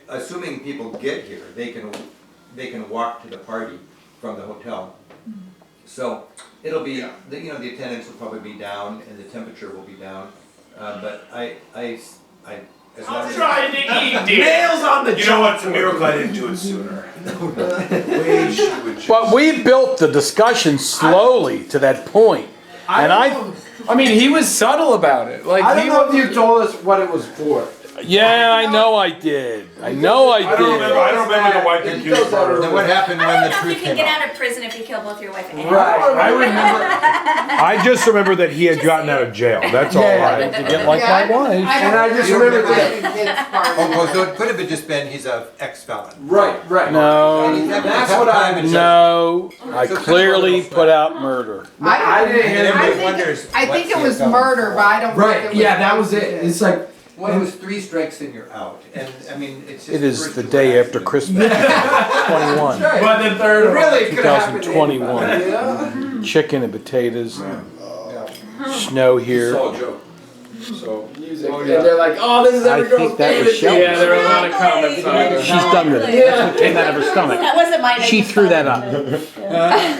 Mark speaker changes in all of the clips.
Speaker 1: assuming people get here, they can walk to the party from the hotel. So it'll be, the attendance will probably be down and the temperature will be down. But as long as
Speaker 2: trying to eat, dear.
Speaker 3: Nails on the
Speaker 2: You know what? It's a miracle I didn't do it sooner.
Speaker 4: But we built the discussion slowly to that point. And
Speaker 5: I mean, he was subtle about it. Like,
Speaker 3: I don't know if you told us what it was for.
Speaker 4: yeah, I know I did. I know I
Speaker 2: I don't remember the white computer part.
Speaker 1: then what happened
Speaker 6: I
Speaker 1: when
Speaker 6: don't
Speaker 1: the
Speaker 6: know if
Speaker 1: truth
Speaker 6: you can
Speaker 1: came
Speaker 6: get
Speaker 1: out?
Speaker 6: out of prison if you kill both your wife and
Speaker 3: Right.
Speaker 2: I remember. I just remember that he had gotten out of jail. That's all
Speaker 3: Yeah.
Speaker 4: to get like my wife.
Speaker 3: And I just remember that.
Speaker 1: So it could have just been he's a ex-felon.
Speaker 3: Right.
Speaker 4: No,
Speaker 1: And he's having a
Speaker 3: That's
Speaker 1: tough
Speaker 3: what I-
Speaker 1: time and
Speaker 4: no, I clearly put out murder.
Speaker 3: I didn't hear
Speaker 1: everybody
Speaker 3: that.
Speaker 1: wonders.
Speaker 7: I think
Speaker 1: what's
Speaker 7: it
Speaker 1: he
Speaker 7: was
Speaker 1: a felon
Speaker 7: murder,
Speaker 1: for?
Speaker 7: but I don't think
Speaker 3: Right.
Speaker 7: it was.
Speaker 3: Yeah, that was it. It's like.
Speaker 1: Well, it was 3 strikes and you're out. And I mean, it's just
Speaker 4: It is
Speaker 1: first
Speaker 4: the
Speaker 1: two
Speaker 4: day after
Speaker 1: accidents.
Speaker 4: Christmas, 21,
Speaker 2: But the third one.
Speaker 3: Really, it could have happened.
Speaker 4: 2021.
Speaker 3: Yeah.
Speaker 4: Chicken and potatoes, snow here.
Speaker 2: All joke. So.
Speaker 3: Music. And they're like, oh, this is every
Speaker 4: I
Speaker 3: girl's
Speaker 4: think that was
Speaker 3: favorite
Speaker 4: Shelby.
Speaker 3: thing.
Speaker 5: Yeah, there were a lot of comments on it.
Speaker 4: She's done with it. That's what came out of her stomach.
Speaker 6: That wasn't mine. I
Speaker 4: She
Speaker 6: just
Speaker 4: threw
Speaker 6: thought
Speaker 4: that up.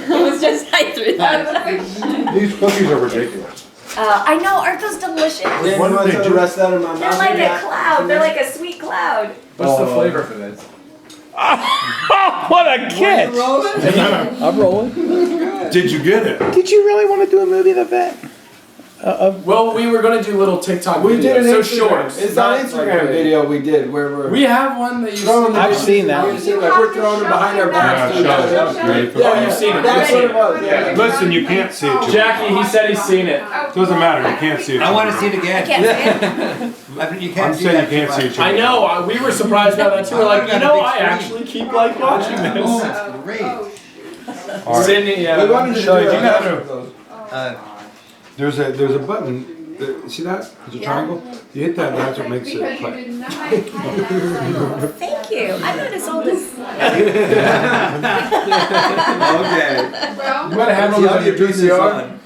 Speaker 6: It was just, I threw that.
Speaker 2: These cookies are ridiculous.
Speaker 6: I know, aren't those delicious?
Speaker 3: Yeah, you
Speaker 2: One
Speaker 3: want
Speaker 2: thing,
Speaker 3: to the rest out of my
Speaker 6: They're
Speaker 3: mouth?
Speaker 6: like a cloud. They're like a sweet cloud.
Speaker 5: What's the flavor for this?
Speaker 4: What a catch! I'm rolling.
Speaker 2: Did you get it?
Speaker 4: Did you really want to do a movie of that?
Speaker 5: Well, we were gonna do little TikTok
Speaker 3: We
Speaker 5: videos,
Speaker 3: did an
Speaker 5: so
Speaker 3: Instagram.
Speaker 5: shorts.
Speaker 3: It's
Speaker 5: not
Speaker 3: an
Speaker 5: like
Speaker 3: Instagram
Speaker 5: a-
Speaker 3: video we did where we're
Speaker 5: We have one that you
Speaker 3: throwing
Speaker 5: see.
Speaker 4: I've seen that.
Speaker 3: You've seen, like, we're throwing it behind our backs.
Speaker 5: Oh, you've seen it.
Speaker 3: That's
Speaker 5: You've
Speaker 3: what
Speaker 5: seen
Speaker 3: it was. Yeah.
Speaker 2: Listen, you can't see it.
Speaker 5: Jackie, he said he's seen it.
Speaker 2: Doesn't matter. You can't see it.
Speaker 1: I want to see it
Speaker 6: I
Speaker 1: again.
Speaker 6: can't say it.
Speaker 1: You can't
Speaker 2: I'm
Speaker 1: see
Speaker 2: saying
Speaker 1: that
Speaker 2: you can't
Speaker 1: too
Speaker 2: see
Speaker 1: much.
Speaker 2: it.
Speaker 5: I know. We were surprised by that too. We're like, I actually keep like watching
Speaker 1: Oh,
Speaker 5: this.
Speaker 1: that's great.
Speaker 2: All right.
Speaker 5: Sydney,
Speaker 3: We
Speaker 5: yeah.
Speaker 3: wanted to do
Speaker 2: Shelley, do you know how
Speaker 3: a
Speaker 2: to- There's a button. See that? There's a triangle. You hit that, and that's what makes it play.
Speaker 6: Thank you. I'm not as old as.
Speaker 1: Okay.
Speaker 3: You might have had one on your VCR.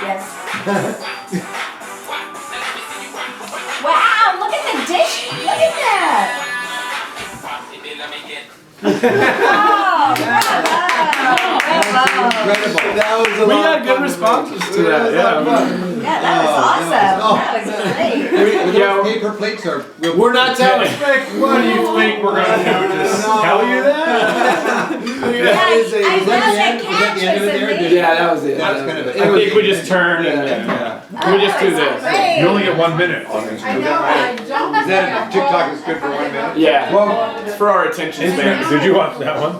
Speaker 6: Yes. Wow, look at the dish. Look at that. Oh, bravo.
Speaker 1: Incredible.
Speaker 3: That was a
Speaker 5: We
Speaker 3: lot
Speaker 5: got
Speaker 3: of
Speaker 5: good
Speaker 3: fun.
Speaker 5: responses to that. Yeah.
Speaker 6: Yeah, that was awesome. That was great.
Speaker 1: Those paper plates are.
Speaker 5: We're not telling.
Speaker 2: What do you think we're gonna do? Just tell you that?
Speaker 6: Yeah, I
Speaker 1: Is
Speaker 6: love
Speaker 1: that
Speaker 6: that
Speaker 1: the end of
Speaker 6: catch.
Speaker 1: it there?
Speaker 6: Amazing.
Speaker 3: Yeah, that was it.
Speaker 1: That's kind of
Speaker 5: I think we just turn and
Speaker 1: Yeah.
Speaker 5: we just do this.
Speaker 6: Great.
Speaker 2: You only get 1 minute on this.
Speaker 7: I know, I don't.
Speaker 1: Is that TikTok is good for 1 minute?
Speaker 5: Yeah. Well, it's for our attention span.
Speaker 2: Did you watch that one?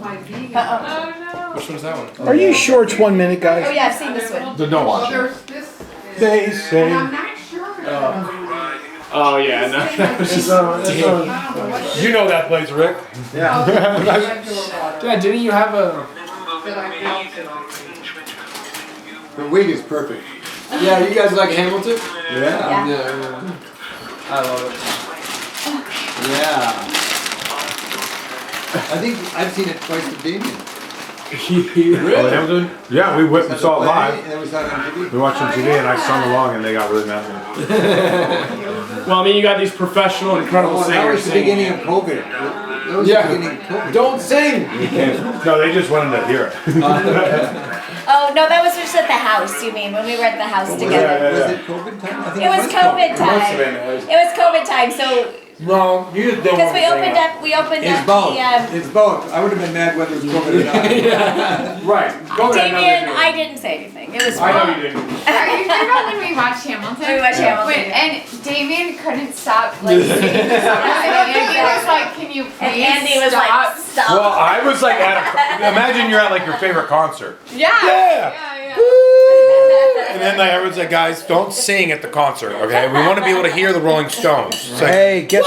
Speaker 5: Which one's that one?
Speaker 4: Are you sure it's 1 minute,
Speaker 6: Oh
Speaker 4: guys?
Speaker 6: yeah, I've seen this one.
Speaker 2: Don't watch it.
Speaker 7: There's this,
Speaker 2: They
Speaker 7: and
Speaker 2: say.
Speaker 7: I'm not sure.
Speaker 5: Oh yeah, no, that was just.
Speaker 2: You know that place, Rick.
Speaker 3: Yeah.
Speaker 5: Yeah, didn't you have a?
Speaker 1: The wig is perfect.
Speaker 3: Yeah, you guys like Hamilton?
Speaker 1: Yeah.
Speaker 6: Yeah.
Speaker 3: Yeah. I love it.
Speaker 1: Yeah. I think I've seen it twice with Damien.
Speaker 2: Oh, Hamilton? Yeah, we went and saw it live.
Speaker 1: And then we saw it on TV.
Speaker 2: We watched it on TV and I sung along and they got really mad at me.
Speaker 5: Well, I mean, you got these professional, incredible
Speaker 1: Oh, that
Speaker 5: singers
Speaker 1: was the
Speaker 5: singing.
Speaker 1: beginning of COVID. That was
Speaker 3: Yeah.
Speaker 1: the beginning of COVID.
Speaker 3: Don't sing!
Speaker 2: No, they just wanted to hear it.
Speaker 6: Oh no, that was just at the house. You mean when we were at the house together?
Speaker 1: Was it COVID time? I think
Speaker 6: It was COVID
Speaker 5: Must have
Speaker 6: time.
Speaker 5: been.
Speaker 6: It was COVID time. So
Speaker 2: No, you just don't
Speaker 6: because
Speaker 2: want
Speaker 6: we opened
Speaker 1: It's
Speaker 6: up
Speaker 1: both.
Speaker 6: the.
Speaker 1: It's both. I would have been mad whether it was COVID or not.
Speaker 2: Right. Go ahead.
Speaker 6: Damien, I didn't say anything. It was
Speaker 2: I know
Speaker 6: fine.
Speaker 2: you didn't.
Speaker 7: Are you talking about when we watched Hamilton?
Speaker 6: We watched Hamilton.
Speaker 7: Wait, and Damien couldn't stop like singing the song. And he was like, "Can you
Speaker 6: And
Speaker 7: please
Speaker 6: Andy was
Speaker 7: stop?"
Speaker 6: like, "Stop."
Speaker 2: Well, I was like at a. Imagine you're at like your favorite concert.
Speaker 7: Yeah.
Speaker 2: Yeah.
Speaker 7: Yeah.
Speaker 2: And then like, everyone's like, guys, don't sing at the concert, okay? We want to be able to hear the Rolling Stones. It's like,
Speaker 4: Hey, guess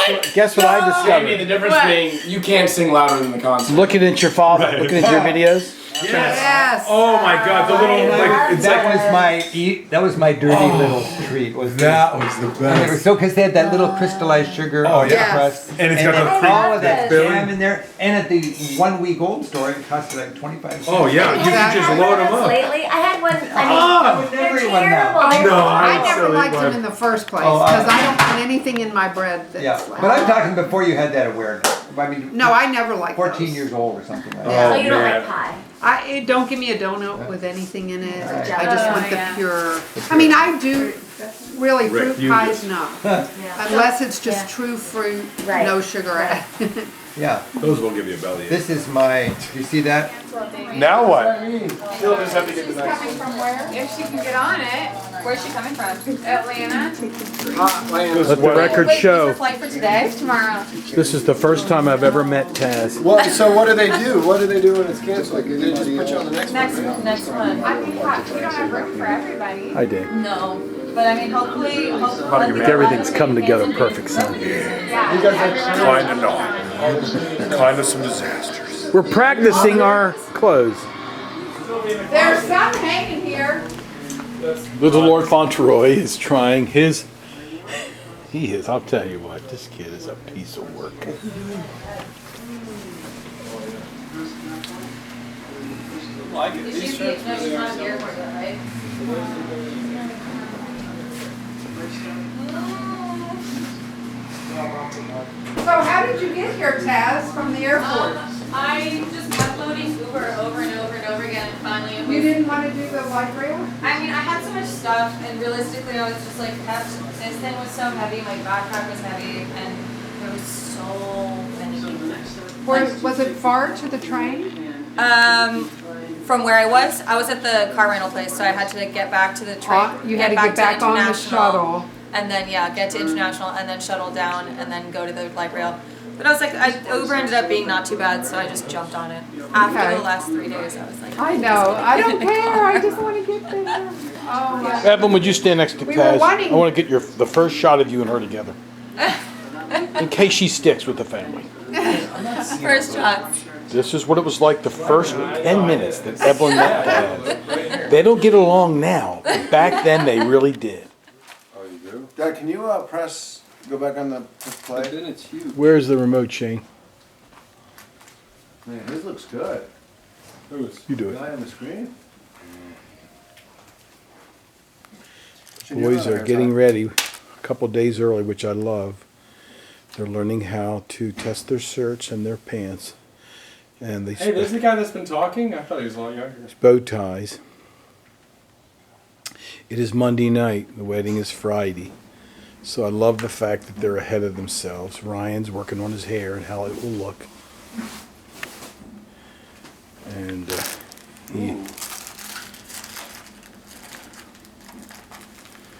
Speaker 4: what I
Speaker 5: Maybe the
Speaker 4: discovered?
Speaker 5: difference being you can't sing louder than the concert.
Speaker 4: Looking at your father, looking at your videos,
Speaker 3: Yes.
Speaker 2: Oh my God, the little like it's
Speaker 3: That
Speaker 2: like
Speaker 3: was that was my dirty little treat. Was
Speaker 2: that was the
Speaker 3: And they were
Speaker 2: best.
Speaker 3: so, because they had that little crystallized sugar
Speaker 2: Oh,
Speaker 3: on the
Speaker 2: yeah.
Speaker 3: crust.
Speaker 2: And it's got
Speaker 3: then
Speaker 2: the
Speaker 3: all of that
Speaker 2: filling.
Speaker 3: jam in there. And at the 1 week old store, it cost like 25 cents.
Speaker 2: Oh yeah, you can just load them up.
Speaker 6: Lately, I had one. I mean,
Speaker 3: I would never
Speaker 6: they're
Speaker 3: eat one now.
Speaker 6: terrible.
Speaker 2: No,
Speaker 8: I
Speaker 2: I'd
Speaker 8: never
Speaker 2: still eat
Speaker 8: liked
Speaker 2: one.
Speaker 8: them in the first place
Speaker 3: Oh,
Speaker 8: because I don't put anything in my bread that's
Speaker 3: Yeah, but I'm talking before you had that awareness. I mean,
Speaker 8: No, I never liked
Speaker 3: 14
Speaker 8: those.
Speaker 3: years old or something like
Speaker 6: So
Speaker 3: that.
Speaker 6: you don't
Speaker 2: man.
Speaker 6: like pie?
Speaker 8: Don't give me a donut with anything in it.
Speaker 3: Right.
Speaker 8: I just want the
Speaker 6: yeah.
Speaker 8: pure. I mean, I do really
Speaker 2: Rick,
Speaker 8: fruit
Speaker 2: you
Speaker 8: pies,
Speaker 2: just-
Speaker 8: no.
Speaker 6: Yeah.
Speaker 8: Unless it's just
Speaker 6: Yeah.
Speaker 8: true fruit,
Speaker 6: Right.
Speaker 8: no sugar added.
Speaker 3: Yeah,
Speaker 2: Those will give you a belly.
Speaker 3: this is my, you see that?
Speaker 4: Now what?
Speaker 5: Still just have to get the
Speaker 7: She's
Speaker 5: next
Speaker 7: coming
Speaker 5: one.
Speaker 7: from where? If she can get on it. Where's she coming from? Atlanta.
Speaker 4: Let the record
Speaker 7: Wait,
Speaker 4: show.
Speaker 7: what's your flight for today? Tomorrow.
Speaker 4: This is the first time I've ever met Taz.
Speaker 9: Well, so what do they do? What do they do when it's canceled? Like, they just put you on the next one, right?
Speaker 6: Next one.
Speaker 7: I mean, we don't have room for everybody.
Speaker 4: I did.
Speaker 6: No, but I mean, hopefully.
Speaker 4: Everything's come together perfect, son.
Speaker 7: Yeah.
Speaker 2: Kind of not. Kind of some disasters.
Speaker 4: We're practicing our clothes.
Speaker 8: There's some hanging here.
Speaker 4: Little Lord Fauntleroy is trying his. He is. I'll tell you what. This kid is a piece of work.
Speaker 5: Like it. These shirts really are so
Speaker 8: So how did you get here, Taz, from the airport?
Speaker 10: I just kept loading Uber over and over and over again, and finally it
Speaker 8: You
Speaker 10: was.
Speaker 8: didn't want to do the light rail?
Speaker 10: I mean, I had so much stuff, and realistically, I was just like, this thing was so heavy, my backpack was heavy, and there was so many things.
Speaker 8: Was it far to the train?
Speaker 10: From where I was at the car rental place, so I had to get back to the train.
Speaker 8: You had to get back on the
Speaker 10: International,
Speaker 8: shuttle.
Speaker 10: and then get to International, and then shuttle down, and then go to the light rail. But I was like, Uber ended up being not too bad, so I just jumped on it. After
Speaker 8: Okay.
Speaker 10: the last 3 days, I was like,
Speaker 8: I know. I don't care. I just want to get there. Oh, my.
Speaker 4: Evelyn, would you stand next to
Speaker 8: We were
Speaker 4: Taz?
Speaker 8: wanting-
Speaker 4: I want to get the first shot of you and her together. In case she sticks with the family.
Speaker 10: first shots.
Speaker 4: This is what it was like the first 10 minutes that Evelyn met Taz. They don't get along now, but back then they really did.
Speaker 9: Oh, you do? Dad, can you go back on the play? Then it's huge.
Speaker 4: Where's the remote, Shane?
Speaker 9: Man, his looks good. Who's?
Speaker 4: You do it.
Speaker 9: Guy on the screen?
Speaker 4: Boys are getting ready a couple days early, which I love. They're learning how to test their shirts and their pants. And they
Speaker 5: Hey, this is the guy that's been talking? I thought he was a lot younger.
Speaker 4: bow ties. It is Monday night. The wedding is Friday. So I love the fact that they're ahead of themselves. Ryan's working on his hair and how it will look. And he...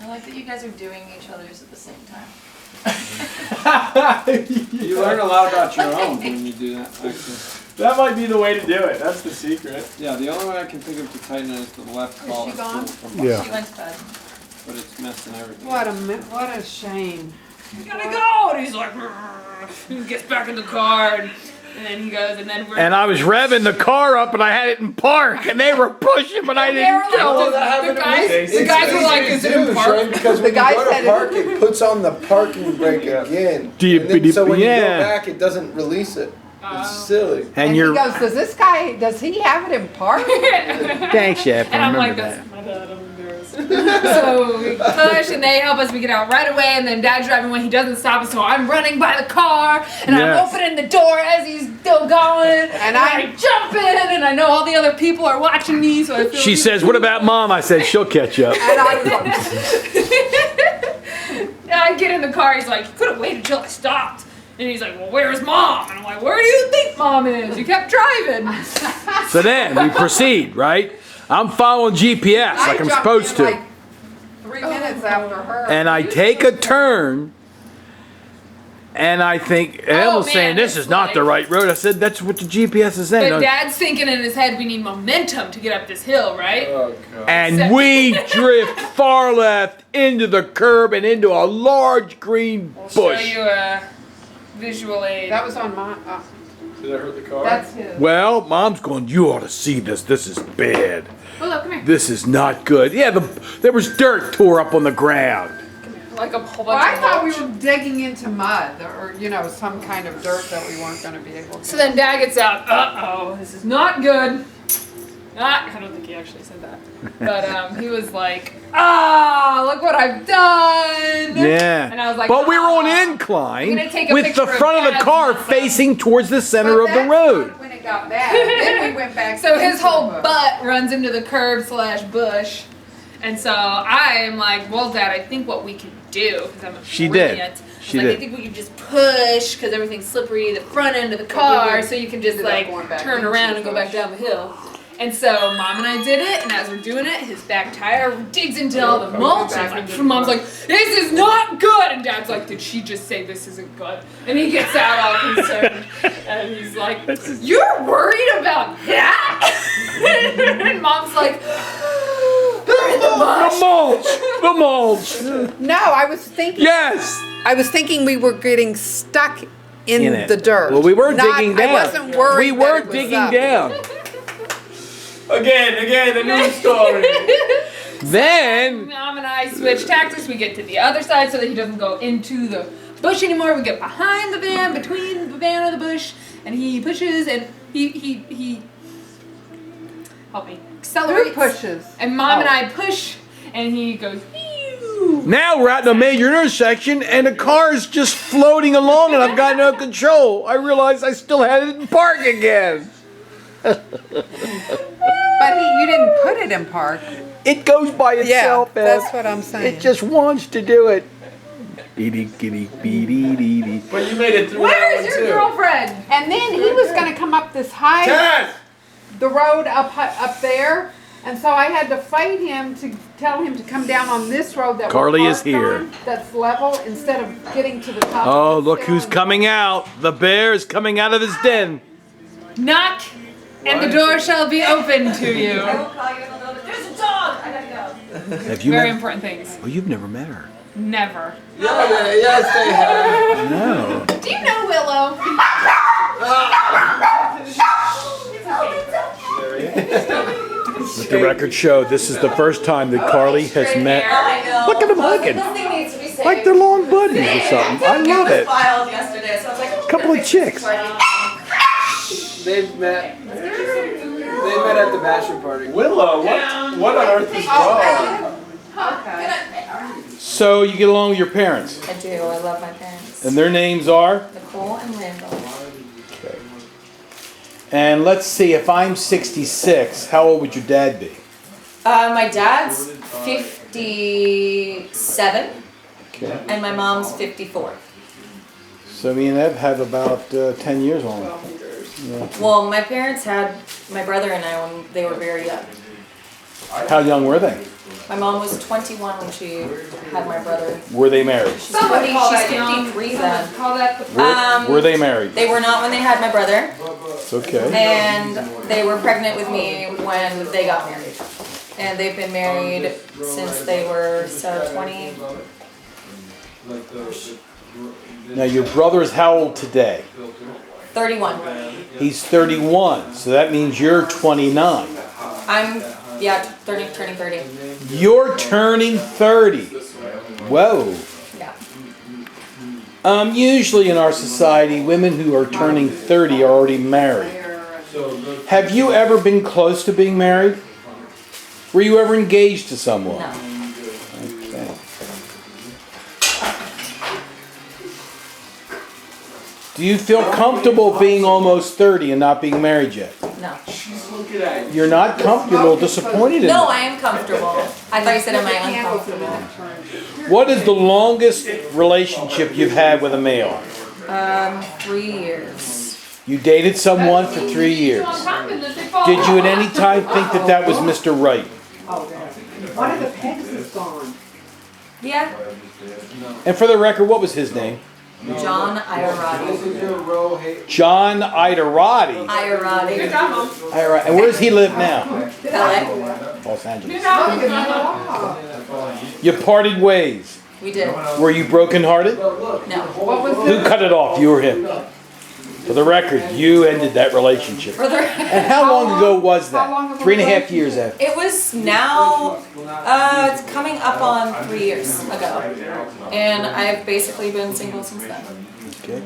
Speaker 10: I like that you guys are doing each other's at the same time.
Speaker 9: You learn a lot about your own when you do that, actually.
Speaker 5: That might be the way to do it. That's the secret.
Speaker 9: Yeah, the only one I can think of to tighten it is the left collar.
Speaker 8: she gone?
Speaker 4: Yeah.
Speaker 10: She went to bed.
Speaker 9: But it's messing everything.
Speaker 8: What a shame.
Speaker 10: You gotta go! And he's like, he gets back in the car, and then he goes, and then we're.
Speaker 4: And I was revving the car up and I had it in park and they were pushing, but I didn't tell them.
Speaker 5: The guys were like, is it in park?
Speaker 9: Because when you
Speaker 8: guy
Speaker 9: go
Speaker 8: said
Speaker 9: to
Speaker 8: it.
Speaker 9: park, it puts on the parking brake again.
Speaker 4: Do you-
Speaker 9: And then, so when you
Speaker 4: yeah.
Speaker 9: go back, it doesn't release it. It's silly.
Speaker 8: And he
Speaker 4: you're
Speaker 8: goes, does he have it in park?
Speaker 4: thanks, Chef.
Speaker 10: And I'm like, that's my dad, I'm embarrassed. So we push and they help us, we get out right away, and then Dad's driving when he doesn't stop us, so I'm running by the car, and
Speaker 4: Yes.
Speaker 10: I'm opening the door as he's still going, and I jump in, and I know all the other people are watching me, so I feel
Speaker 4: She says, what about Mom? I said, she'll catch up.
Speaker 8: And I
Speaker 10: I get in the car, he's like, you could have waited till I stopped. And he's like, well, where's Mom? And I'm like, where do you think Mom is? You kept driving.
Speaker 4: So then we proceed, right? I'm following GPS like I'm
Speaker 8: jumped
Speaker 4: supposed
Speaker 8: in
Speaker 4: to.
Speaker 8: like 3 minutes after her.
Speaker 4: And I take a turn and I think, and Emma's
Speaker 10: man,
Speaker 4: saying, this
Speaker 10: it's
Speaker 4: is not the
Speaker 10: like-
Speaker 4: right road. I said, that's what the GPS is saying.
Speaker 10: But Dad's thinking in his head, we need momentum to get up this hill, right?
Speaker 9: Oh, God.
Speaker 4: And we drift far left into the curb and into a large green
Speaker 10: I'll show
Speaker 4: bush.
Speaker 10: you a visual aid.
Speaker 8: That was on my,
Speaker 5: Did I hurt the car?
Speaker 7: That's his.
Speaker 4: Well, Mom's going, you ought to see this. This is bad.
Speaker 7: Willow, come here.
Speaker 4: This is not good. Yeah, there was dirt tore up on the ground.
Speaker 10: Like a whole
Speaker 8: Well,
Speaker 10: bunch
Speaker 8: I
Speaker 10: of
Speaker 8: thought we
Speaker 10: mulch.
Speaker 8: were digging into mud or, some kind of dirt that we weren't gonna be able to.
Speaker 10: So then Dad gets out. Uh-oh, this is not good. I don't think he actually said that. But he was like, look what I've done.
Speaker 4: Yeah.
Speaker 10: And I was like,
Speaker 4: but we were on
Speaker 10: I'm
Speaker 4: incline
Speaker 10: gonna take a
Speaker 4: with the
Speaker 10: picture of
Speaker 4: front of the
Speaker 10: Dad's
Speaker 4: car
Speaker 10: mess up.
Speaker 4: facing towards the center of the
Speaker 8: that's
Speaker 4: road.
Speaker 8: not when it got bad. Then we went back.
Speaker 10: So his
Speaker 8: into
Speaker 10: whole
Speaker 8: the bush.
Speaker 10: butt runs into the curb / bush. And so I am like, well, Dad, I think what we could do, because I'm
Speaker 4: She did.
Speaker 10: brilliant.
Speaker 4: She
Speaker 10: I
Speaker 4: did.
Speaker 10: think we could just push, because everything's slippery, the front end of the car, so you can just
Speaker 8: ended up
Speaker 10: like
Speaker 8: going back
Speaker 10: turn
Speaker 8: into
Speaker 10: around
Speaker 8: the
Speaker 10: and go back
Speaker 8: bush.
Speaker 10: down the hill. And so Mom and I did it, and as we're doing it, his back tire digs into all the mulch. And Mom's like, this is not good! And Dad's like, did she just say this isn't good? And he gets out all concerned, and he's like, you're worried about that? And Mom's like, we're in the bush.
Speaker 4: The mulch.
Speaker 8: No, I was thinking.
Speaker 4: Yes.
Speaker 8: I was thinking we were getting stuck in
Speaker 4: In it.
Speaker 8: the dirt.
Speaker 4: Well, we were
Speaker 8: Not-
Speaker 4: digging down.
Speaker 8: I wasn't worried.
Speaker 4: We
Speaker 8: that
Speaker 4: were
Speaker 8: it was
Speaker 4: digging
Speaker 8: up.
Speaker 4: down.
Speaker 5: Again, the news story.
Speaker 4: Then
Speaker 10: Mom and I switch tactics. We get to the other side so that he doesn't go into the bush anymore. We get behind the van, between the van and the bush, and he pushes and he help me
Speaker 8: Who
Speaker 10: accelerates.
Speaker 8: pushes?
Speaker 10: And Mom and
Speaker 8: Oh.
Speaker 10: I push, and he goes. Ew.
Speaker 4: now we're at the major intersection and the car is just floating along and I've got no control. I realized I still had it in park again.
Speaker 8: But you didn't put it in park.
Speaker 4: It goes by
Speaker 8: Yeah,
Speaker 4: itself.
Speaker 8: that's what I'm saying.
Speaker 4: It just wants to do it. Beady, giddy, beady, dee, dee.
Speaker 5: But you made it through
Speaker 10: Where
Speaker 5: that
Speaker 10: is
Speaker 5: one
Speaker 10: your
Speaker 5: too.
Speaker 10: girlfriend?
Speaker 8: And then he was going to come up this high,
Speaker 5: Tess!
Speaker 8: the road up there, and so I had to fight him to tell him to come down on this road that
Speaker 4: Carly
Speaker 8: we're
Speaker 4: is
Speaker 8: parked
Speaker 4: here.
Speaker 8: on, that's level instead of getting to the top.
Speaker 4: Oh,
Speaker 8: of the
Speaker 4: look
Speaker 8: hill
Speaker 4: who's
Speaker 8: and-
Speaker 4: coming out. The bear is coming out of his den.
Speaker 10: Knock, and the door shall be open to you.
Speaker 6: I will call you and I'll go, there's a dog! I gotta go.
Speaker 4: Have you
Speaker 10: Very
Speaker 4: met?
Speaker 10: important things.
Speaker 4: Oh, you've never met her.
Speaker 10: Never.
Speaker 5: Yes, they have.
Speaker 4: No.
Speaker 10: Do you know Willow?
Speaker 4: Let the record show this is the first time that Carly has met.
Speaker 6: I know.
Speaker 4: Look at them hugging.
Speaker 6: Nothing needs to be said.
Speaker 4: Like they're long buddies or something. I love
Speaker 6: It
Speaker 4: it.
Speaker 6: was filed yesterday, so I was like,
Speaker 4: Couple of chicks.
Speaker 3: They've met. They met at the bachelor party.
Speaker 5: Willow, what on earth is wrong?
Speaker 4: So you get along with your parents,
Speaker 6: I do. I love my parents.
Speaker 4: and their names are.
Speaker 6: Nicole and Randall.
Speaker 4: Okay. And let's see, if I'm 66, how old would your dad be?
Speaker 6: My dad's 57
Speaker 4: Okay.
Speaker 6: and my mom's 54.
Speaker 4: So me and Ev have about 10 years on them.
Speaker 6: Well, my parents had my brother and I when they were very young.
Speaker 4: How young were they?
Speaker 6: My mom was 21 when she had my brother.
Speaker 4: Were they married?
Speaker 6: She's 53 then.
Speaker 10: Call that the
Speaker 4: Were they married?
Speaker 6: They were not when they had my brother,
Speaker 4: Okay.
Speaker 6: and they were pregnant with me when they got married. And they've been married since they were 20.
Speaker 4: Now your brother is how old today?
Speaker 6: 31.
Speaker 4: He's 31, so that means you're 29.
Speaker 6: I'm, turning 30.
Speaker 4: You're turning 30. Whoa.
Speaker 6: Yeah.
Speaker 4: Usually in our society, women who are turning 30 are already married. Have you ever been close to being married? Were you ever engaged to someone?
Speaker 6: No.
Speaker 4: Okay. Do you feel comfortable being almost 30 and not being married yet?
Speaker 6: No.
Speaker 4: You're not comfortable, you're a little disappointed in
Speaker 6: No,
Speaker 4: it.
Speaker 6: I am comfortable. I thought you said am I uncomfortable?
Speaker 4: What is the longest relationship you've had with a male?
Speaker 6: 3 years.
Speaker 4: You dated someone for 3 years. Did you at any time think that that was Mr. Right?
Speaker 8: One of the pegs is gone.
Speaker 6: Yeah.
Speaker 4: And for the record, what was his name?
Speaker 6: John Iorati.
Speaker 4: John Iorati.
Speaker 6: Iorati.
Speaker 4: And where does he live now?
Speaker 6: LA.
Speaker 4: Los Angeles. You parted ways.
Speaker 6: We did.
Speaker 4: Were you brokenhearted?
Speaker 6: No.
Speaker 8: What was
Speaker 4: Who cut it off, you or him? For the record, you ended that relationship.
Speaker 6: For the
Speaker 4: And how long ago was
Speaker 8: How long
Speaker 4: that?
Speaker 8: of a
Speaker 4: 3.5 years after.
Speaker 6: It was now, it's coming up on 3 years ago. And I've basically been single since then.
Speaker 4: Okay.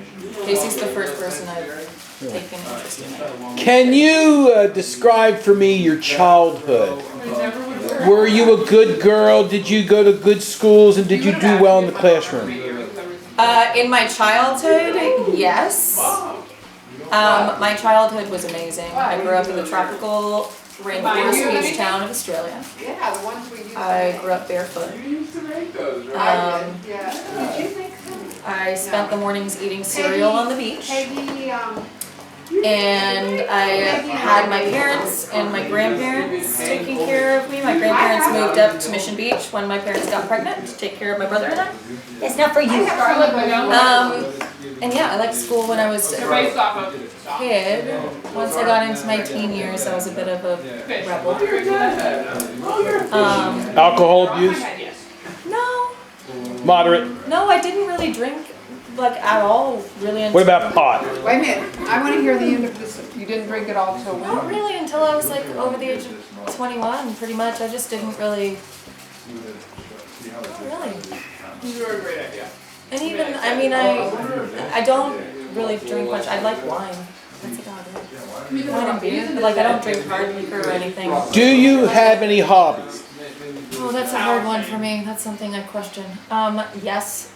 Speaker 6: Casey's the first person I've taken interest in.
Speaker 4: Can you describe for me your childhood? Were you a good girl? Did you go to good schools and did you do well in the classroom?
Speaker 6: In my childhood, yes. My childhood was amazing. I grew up in the tropical rainforest beach town of Australia.
Speaker 8: Yeah, the ones we used to
Speaker 6: I
Speaker 8: make.
Speaker 6: grew up barefoot.
Speaker 8: Yeah.
Speaker 6: I spent the mornings eating cereal on the beach.
Speaker 8: Peggy,
Speaker 6: And I had my parents and my grandparents taking care of me. My grandparents moved up to Mission Beach when my parents got pregnant to take care of my brother and I. It's not for you. And yeah, I liked school when I was a kid. Once I got into my teen years, I was a bit of a rebel.
Speaker 4: Alcohol abuse?
Speaker 6: No,
Speaker 4: Moderate?
Speaker 6: no, I didn't really drink like at all. Really.
Speaker 4: What about pot?
Speaker 8: wait a minute, I wanna hear the end of this. You didn't drink it all till
Speaker 6: Not
Speaker 8: when?
Speaker 6: really until I was like over the age of 21, pretty much. I just didn't really. Not really. And even, I mean, I don't really drink much. I like wine. That's about it. Wine and beer. But like, I don't drink hard liquor or anything.
Speaker 4: Do you have any hobbies?
Speaker 6: Oh, that's a hard one for me. That's something I question. Yes,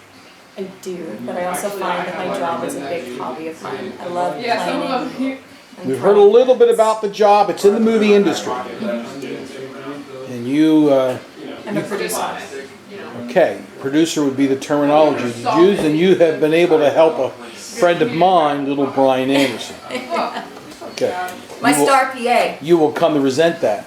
Speaker 6: I do. But I also find that my job is a big hobby of mine. I love planning.
Speaker 4: We've heard a little bit about the job. It's in the movie industry. And you,
Speaker 6: I'm a producer.
Speaker 4: okay, producer would be the terminology you use, and you have been able to help a friend of mine, little Brian Anderson. Okay.
Speaker 6: My
Speaker 4: You will-
Speaker 6: star PA.
Speaker 4: You will come to resent that.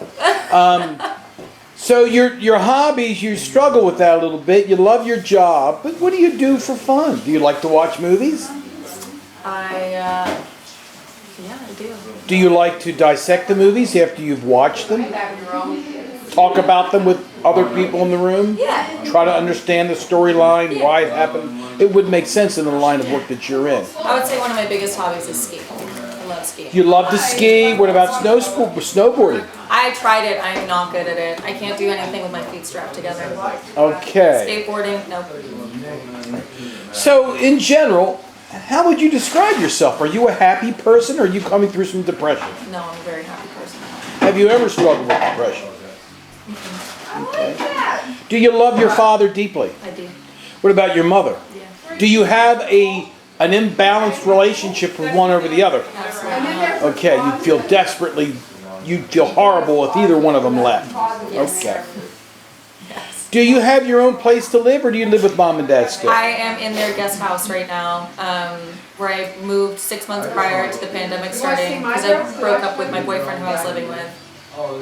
Speaker 4: So your hobbies, you struggle with that a little bit. You love your job, but what do you do for fun? Do you like to watch movies?
Speaker 6: Yeah, I do.
Speaker 4: Do you like to dissect the movies after you've watched them? Talk about them with other people in the room?
Speaker 6: Yeah.
Speaker 4: Try to understand the storyline, why it happened. It would make sense in the line of work that you're in.
Speaker 6: I would say one of my biggest hobbies is skiing. I love skiing.
Speaker 4: You love to ski. What about snowboarding?
Speaker 6: I tried it. I'm not good at it. I can't do anything with my feet strapped together.
Speaker 4: Okay.
Speaker 6: Skateboarding, nope.
Speaker 4: So, in general, how would you describe yourself? Are you a happy person, or are you coming through some depression?
Speaker 6: No, I'm a very happy person.
Speaker 4: Have you ever struggled with depression? Okay. Do you love your father deeply?
Speaker 6: I do.
Speaker 4: What about your mother?
Speaker 6: Yeah.
Speaker 4: Do you have an imbalanced relationship with one over the other?
Speaker 6: Absolutely.
Speaker 4: Okay, you'd feel horrible if either one of them left.
Speaker 6: Yes.
Speaker 4: Okay. Do you have your own place to live, or do you live with mom and dad still?
Speaker 6: I am in their guest house right now, where I moved 6 months prior to the pandemic starting, because I broke up with my boyfriend who I was living with.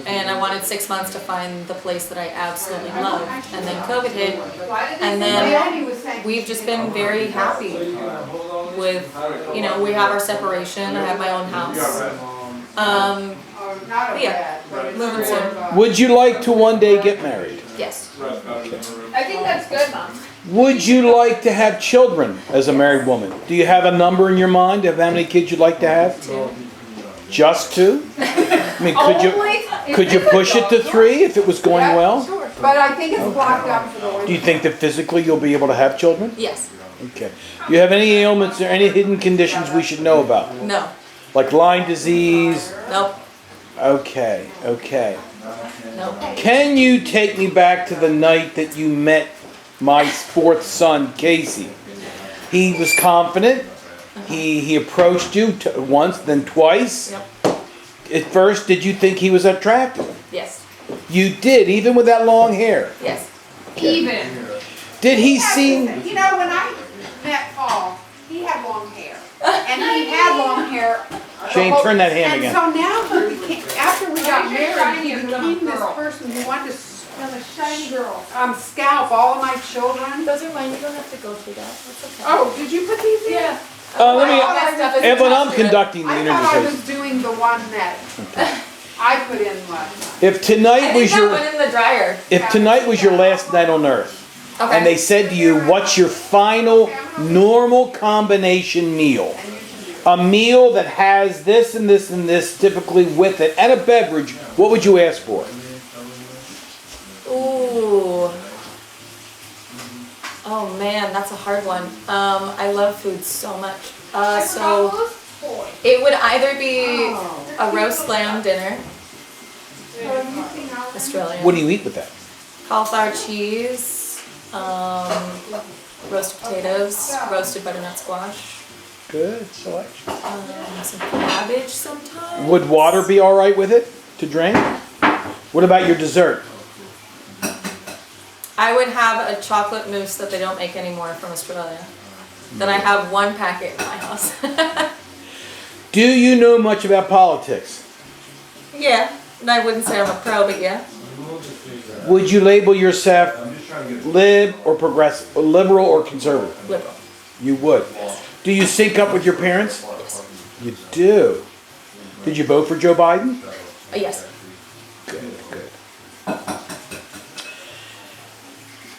Speaker 6: And I wanted 6 months to find the place that I absolutely loved. And then COVID hit, and then we've just been very happy with, we have our separation, I have my own house. Yeah, moving soon.
Speaker 4: Would you like to one day get married?
Speaker 6: Yes.
Speaker 10: I think that's good, Mom.
Speaker 4: Would you like to have children as a married woman? Do you have a number in your mind of how many kids you'd like to have?
Speaker 6: 2.
Speaker 4: Just 2? I mean, could you push it to 3 if it was going well?
Speaker 8: Sure, but I think it's blocked up for the women.
Speaker 4: Do you think that physically you'll be able to have children?
Speaker 6: Yes.
Speaker 4: Okay. Do you have any ailments or any hidden conditions we should know about?
Speaker 6: No.
Speaker 4: Like Lyme disease?
Speaker 6: Nope.
Speaker 4: Okay.
Speaker 6: Nope.
Speaker 4: Can you take me back to the night that you met my 4th son, Casey? He was confident. He approached you once, then twice.
Speaker 6: Yep.
Speaker 4: At first, did you think he was attractive?
Speaker 6: Yes.
Speaker 4: You did, even with that long hair.
Speaker 6: Yes.
Speaker 10: Even.
Speaker 4: Did he seem...
Speaker 8: You know, when I met Paul, he had long hair. And he had long hair.
Speaker 4: Shane, turn that hand again.
Speaker 8: And so now he became, after we got married, he became this person who wanted to scalp all of my children.
Speaker 6: Those are mine. You don't have to go through that. That's okay.
Speaker 8: Oh, did you put these in?
Speaker 6: Yeah.
Speaker 4: Evelyn, I'm conducting the
Speaker 8: I thought I
Speaker 4: interview.
Speaker 8: was doing the one that I put in last time.
Speaker 4: If tonight was
Speaker 6: that went in the dryer.
Speaker 4: if tonight was your last night on Earth,
Speaker 6: Okay.
Speaker 4: and they said to you, "What's your final normal combination meal?" a meal that has this and this and this typically with it, and a beverage, what would you ask for?
Speaker 6: Ooh. Oh man, that's a hard one. I love food so much. So it would either be a roast lamb dinner, Australian.
Speaker 4: What do you eat with that?
Speaker 6: Cauliflower cheese, roasted potatoes, roasted butternut squash,
Speaker 4: Good selection.
Speaker 6: some cabbage sometimes.
Speaker 4: Would water be all right with it to drink? What about your dessert?
Speaker 6: I would have a chocolate mousse that they don't make anymore from Australia. That I have one packet in my house.
Speaker 4: Do you know much about politics?
Speaker 6: Yeah, and I wouldn't say I'm a pro, but yeah.
Speaker 4: Would you label yourself lib or progressive, or liberal or conservative?
Speaker 6: Liberal.
Speaker 4: You would. Do you sync up with your parents?
Speaker 6: Yes.
Speaker 4: You do. Did you vote for Joe Biden?
Speaker 6: Yes.
Speaker 4: Good, good.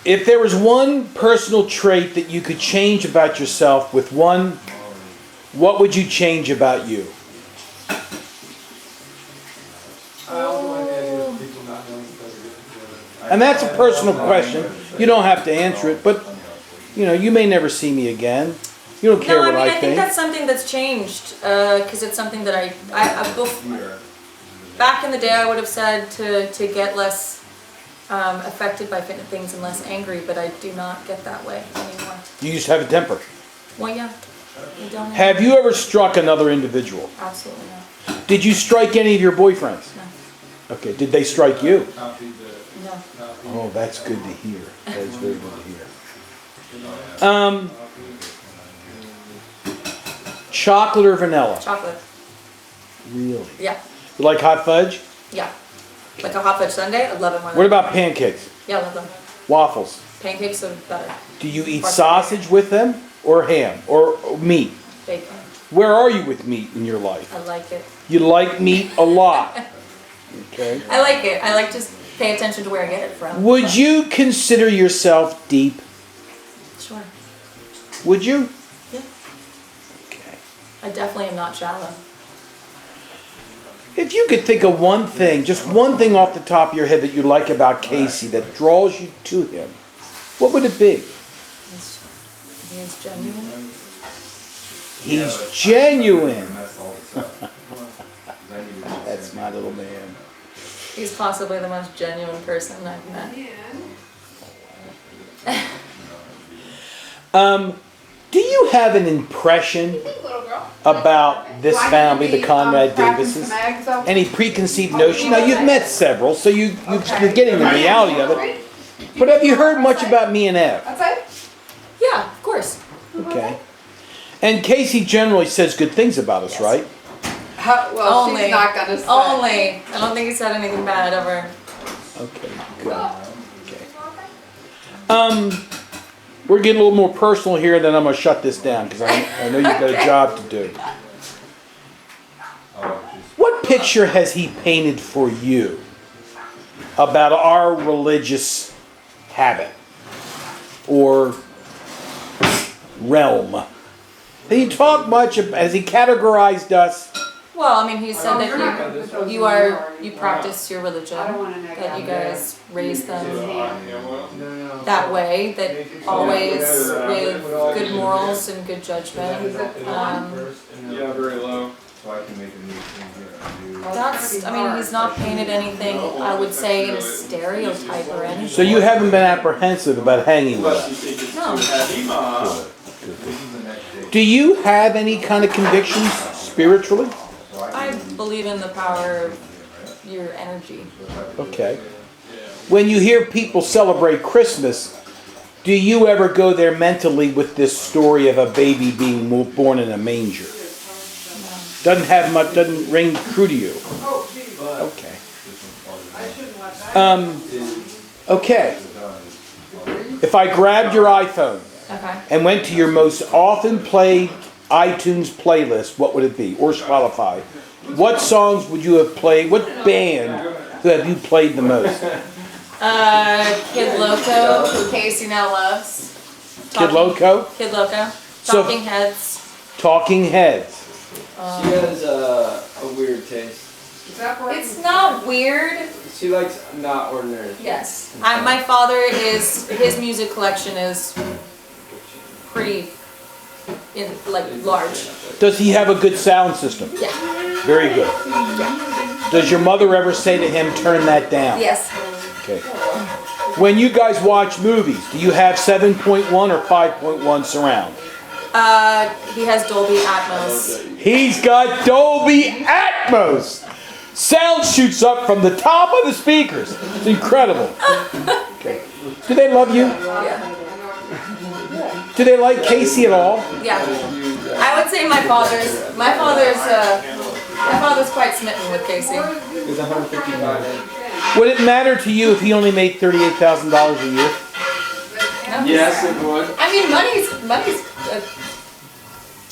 Speaker 4: If there was one personal trait that you could change about yourself with one, what would you change about you? And that's a personal question. You don't have to answer it, but you know, you may never see me again. You don't care
Speaker 6: No,
Speaker 4: what
Speaker 6: I mean,
Speaker 4: I
Speaker 6: I think that's something that's changed, because it's something that back in the day I would have said to get less affected by things and less angry, but I do not get that way anymore.
Speaker 4: You used to have a temper.
Speaker 6: Well, yeah, I don't
Speaker 4: Have you ever struck another individual?
Speaker 6: Absolutely not.
Speaker 4: Did you strike any of your boyfriends?
Speaker 6: No.
Speaker 4: Okay, did they strike you?
Speaker 6: No.
Speaker 4: Oh, that's good to hear. That is very good to hear. Chocolate or vanilla?
Speaker 6: Chocolate.
Speaker 4: Really?
Speaker 6: Yeah.
Speaker 4: You like hot fudge?
Speaker 6: Yeah. Like a hot fudge sundae, I love it more.
Speaker 4: What about pancakes?
Speaker 6: Yeah, I love them.
Speaker 4: Waffles?
Speaker 6: Pancakes are better.
Speaker 4: Do you eat sausage with them? Or ham? Or meat?
Speaker 6: Bacon.
Speaker 4: Where are you with meat in your life?
Speaker 6: I like it.
Speaker 4: You like meat a lot. Okay.
Speaker 6: I like it. I like to pay attention to where I get it from.
Speaker 4: Would you consider yourself deep?
Speaker 6: Sure.
Speaker 4: Would you?
Speaker 6: Yeah.
Speaker 4: Okay.
Speaker 6: I definitely am not shallow.
Speaker 4: If you could think of one thing, just one thing off the top of your head that you like about Casey that draws you to him, what would it be?
Speaker 6: He's genuine.
Speaker 4: He's genuine. That's my little man.
Speaker 6: He's possibly the most genuine person I've met.
Speaker 4: Do you have an impression about this family, the Conrad-Davises? Any preconceived notion? Now, you've met several, so you're getting the reality of it. But have you heard much about me and Ev?
Speaker 6: Yeah, of course.
Speaker 4: Okay. And Casey generally says good things about us, right?
Speaker 8: Well,
Speaker 6: Only.
Speaker 8: she's not gonna say.
Speaker 6: Only. I don't think he said anything bad ever.
Speaker 4: Okay, good. Okay. We're getting a little more personal here, then I'm going to shut this down because I know you've got a job to do. What picture has he painted for you about our religious habit or realm? Has he talked much? Has he categorized us?
Speaker 6: Well, I mean, he said that you practice your religion, that you guys raise them that way, that always with good morals and good judgment.
Speaker 5: Very low.
Speaker 6: That's, I mean, he's not painted anything, I would say, in a stereotype or anything.
Speaker 4: So you haven't been apprehensive about hanging with us?
Speaker 6: No.
Speaker 4: Do you have any kind of convictions spiritually?
Speaker 6: I believe in the power of your energy.
Speaker 4: Okay. When you hear people celebrate Christmas, do you ever go there mentally with this story of a baby being born in a manger? Doesn't have much, doesn't ring true to you. Okay. Okay. If I grabbed your iPhone and went to your most often played iTunes playlist, what would it be? Or Spotify? What songs would you have played? What band have you played the most?
Speaker 6: Kid Loco, who Casey now loves.
Speaker 4: Kid Loco?
Speaker 6: Kid Loco.
Speaker 4: So-
Speaker 6: Talking Heads.
Speaker 4: Talking Heads.
Speaker 5: She has a weird taste.
Speaker 6: It's not weird.
Speaker 5: She likes not ordinary.
Speaker 6: Yes. My father his music collection is pretty large.
Speaker 4: Does he have a good sound system?
Speaker 6: Yeah.
Speaker 4: Very good. Does your mother ever say to him, turn that down?
Speaker 6: Yes.
Speaker 4: Okay. When you guys watch movies, do you have 7.1 or 5.1 surround?
Speaker 6: He has Dolby Atmos.
Speaker 4: He's got Dolby Atmos! Sound shoots up from the top of the speakers. It's incredible. Okay. Do they love you?
Speaker 6: Yeah.
Speaker 4: Do they like Casey at all?
Speaker 6: Yeah. I would say my father's quite smitten with Casey.
Speaker 5: He's 155.
Speaker 4: Would it matter to you if he only made $38,000 a year?
Speaker 5: Yes, it would.
Speaker 6: I mean, money's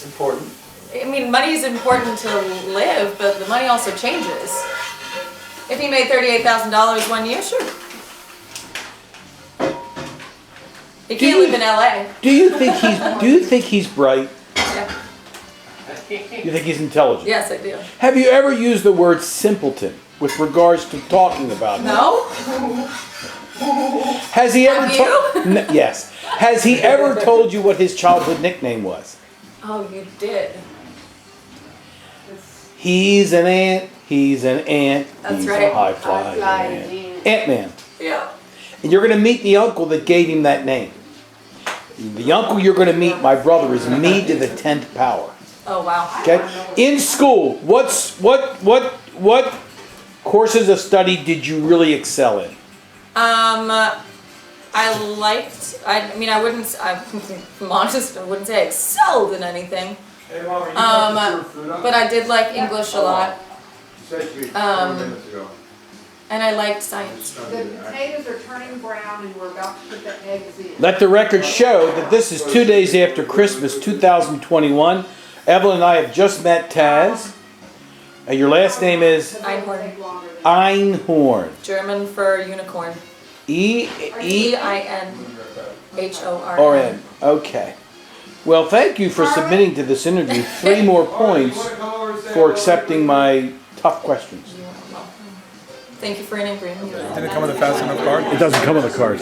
Speaker 5: Important.
Speaker 6: I mean, money is important to live, but the money also changes. If he made $38,000 one year, sure. He can't live in LA.
Speaker 4: Do you think he's bright?
Speaker 6: Yeah.
Speaker 4: You think he's intelligent?
Speaker 6: Yes, I do.
Speaker 4: Have you ever used the word simpleton with regards to talking about him?
Speaker 6: No?
Speaker 4: Has he ever
Speaker 6: Have you?
Speaker 4: Yes. Has he ever told you what his childhood nickname was?
Speaker 6: Oh, you did.
Speaker 4: He's an ant. He's an ant.
Speaker 6: That's
Speaker 4: he's
Speaker 6: right.
Speaker 4: a high flying ant. Ant-Man.
Speaker 6: Yeah.
Speaker 4: And you're going to meet the uncle that gave him that name. The uncle you're going to meet, my brother, is me to the 10th power.
Speaker 6: Oh, wow.
Speaker 4: Okay. In school, what courses of study did you really excel in?
Speaker 6: I'm honest, I wouldn't say I excelled in anything. But I did like English a lot. And I liked science.
Speaker 8: The potatoes are turning brown and we're about to put the eggs in.
Speaker 4: Let the record show that this is 2 days after Christmas, 2021. Evelyn and I have just met Taz. And your last name is?
Speaker 6: Einhorn.
Speaker 4: Einhorn.
Speaker 6: German for unicorn. E-I-N-H-O-R-N.
Speaker 4: Okay. Well, thank you for submitting to this interview 3 more points for accepting my tough questions.
Speaker 6: Thank you for interviewing me.
Speaker 3: Did it come with a fast enough card?
Speaker 4: It doesn't come with a card.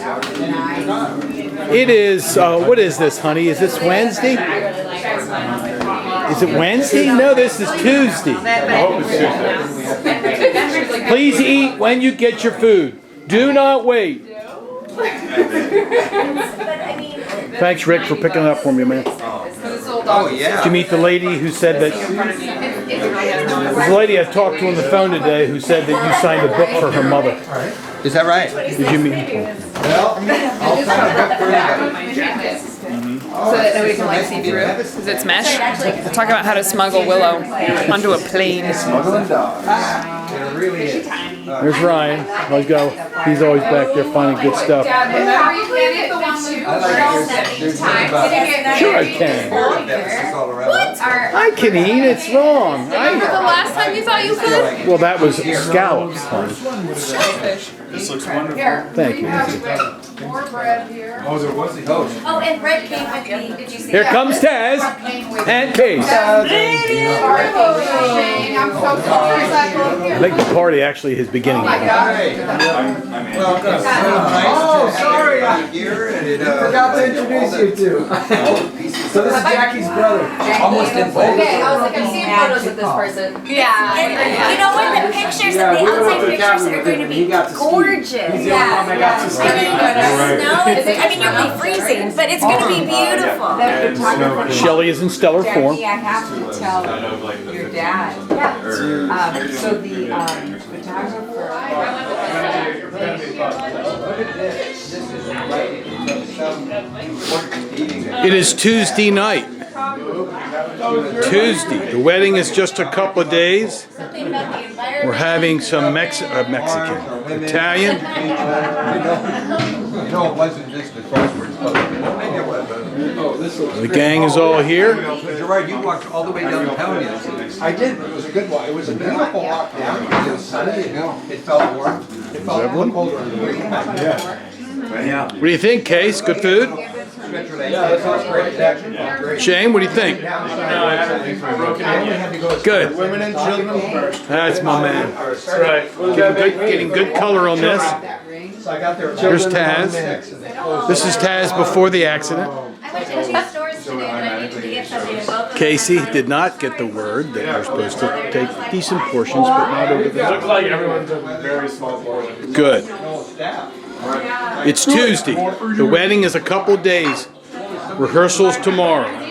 Speaker 4: It is, what is this, honey? Is this Wednesday? Is it Wednesday? No, this is Tuesday. Please eat when you get your food. Do not wait. Thanks, Rick, for picking it up for me, man.
Speaker 1: Oh, yeah.
Speaker 4: Did you meet the lady who said that? There's a lady I talked to on the phone today who said that you signed a book for her mother.
Speaker 1: Is that right?
Speaker 4: Did you meet?
Speaker 1: Well, I'll sign a book for anybody.
Speaker 10: So that nobody can like see through. Because it's mesh. Talk about how to smuggle Willow onto a plane.
Speaker 9: Smuggling dogs.
Speaker 4: There's Ryan. He's always back there finding good stuff.
Speaker 8: Remember you can't get the one
Speaker 4: Sure I can. I can eat. It's wrong.
Speaker 10: Remember the last time you thought you could?
Speaker 4: Well, that was scallops, honey.
Speaker 3: This looks wonderful.
Speaker 4: Thank you.
Speaker 8: more bread here.
Speaker 3: Oh, there was a coach.
Speaker 7: Oh, and Red came with me. Did you see
Speaker 4: Here
Speaker 7: that?
Speaker 4: comes Taz and Case.
Speaker 8: Sorry, Shane, I'm so sorry.
Speaker 4: I think the party actually is beginning.
Speaker 8: Oh my God.
Speaker 9: Oh, sorry. Forgot to introduce you two. So this is Jackie's brother.
Speaker 1: Almost in both.
Speaker 6: Okay, I was like, I'm seeing photos of this person.
Speaker 7: Yeah. And you know what? The pictures, the outside pictures are going to be gorgeous.
Speaker 9: He's the only one that got to
Speaker 7: I mean, you'll be freezing, but it's going to be beautiful.
Speaker 4: Shelley is in stellar form.
Speaker 11: Jackie, I have to tell your dad. So the photographer.
Speaker 4: It is Tuesday night. Tuesday. The wedding is just a couple of days. We're having some Mexican, Italian.
Speaker 1: You know, it wasn't just the crosswords.
Speaker 4: The gang is all here.
Speaker 1: You're right, you walked all the way down the town yesterday.
Speaker 9: I did. It was a good walk. It was a beautiful walk down. It was sunny. It felt warm. It felt a little colder in the morning. Yeah.
Speaker 2: Yeah. What do you think, Case? Good food?
Speaker 1: Yeah, that sounds great. It's actually great.
Speaker 2: Shane, what do you think? Good.
Speaker 9: Women and children first.
Speaker 2: That's my man.
Speaker 5: That's right.
Speaker 2: Getting good color on this.
Speaker 9: So I got their
Speaker 2: Here's
Speaker 9: children
Speaker 2: Taz.
Speaker 9: and accident.
Speaker 2: This is Taz before the accident.
Speaker 12: I went to 2 stores today and I needed to get something and both of them
Speaker 2: Casey
Speaker 12: were
Speaker 2: did not get the word that we're supposed to take decent portions, but not over
Speaker 5: It
Speaker 2: the
Speaker 5: looks like everyone took very small portions.
Speaker 2: Good. It's Tuesday. The wedding is a couple days. Rehearsals tomorrow.
Speaker 8: Okay,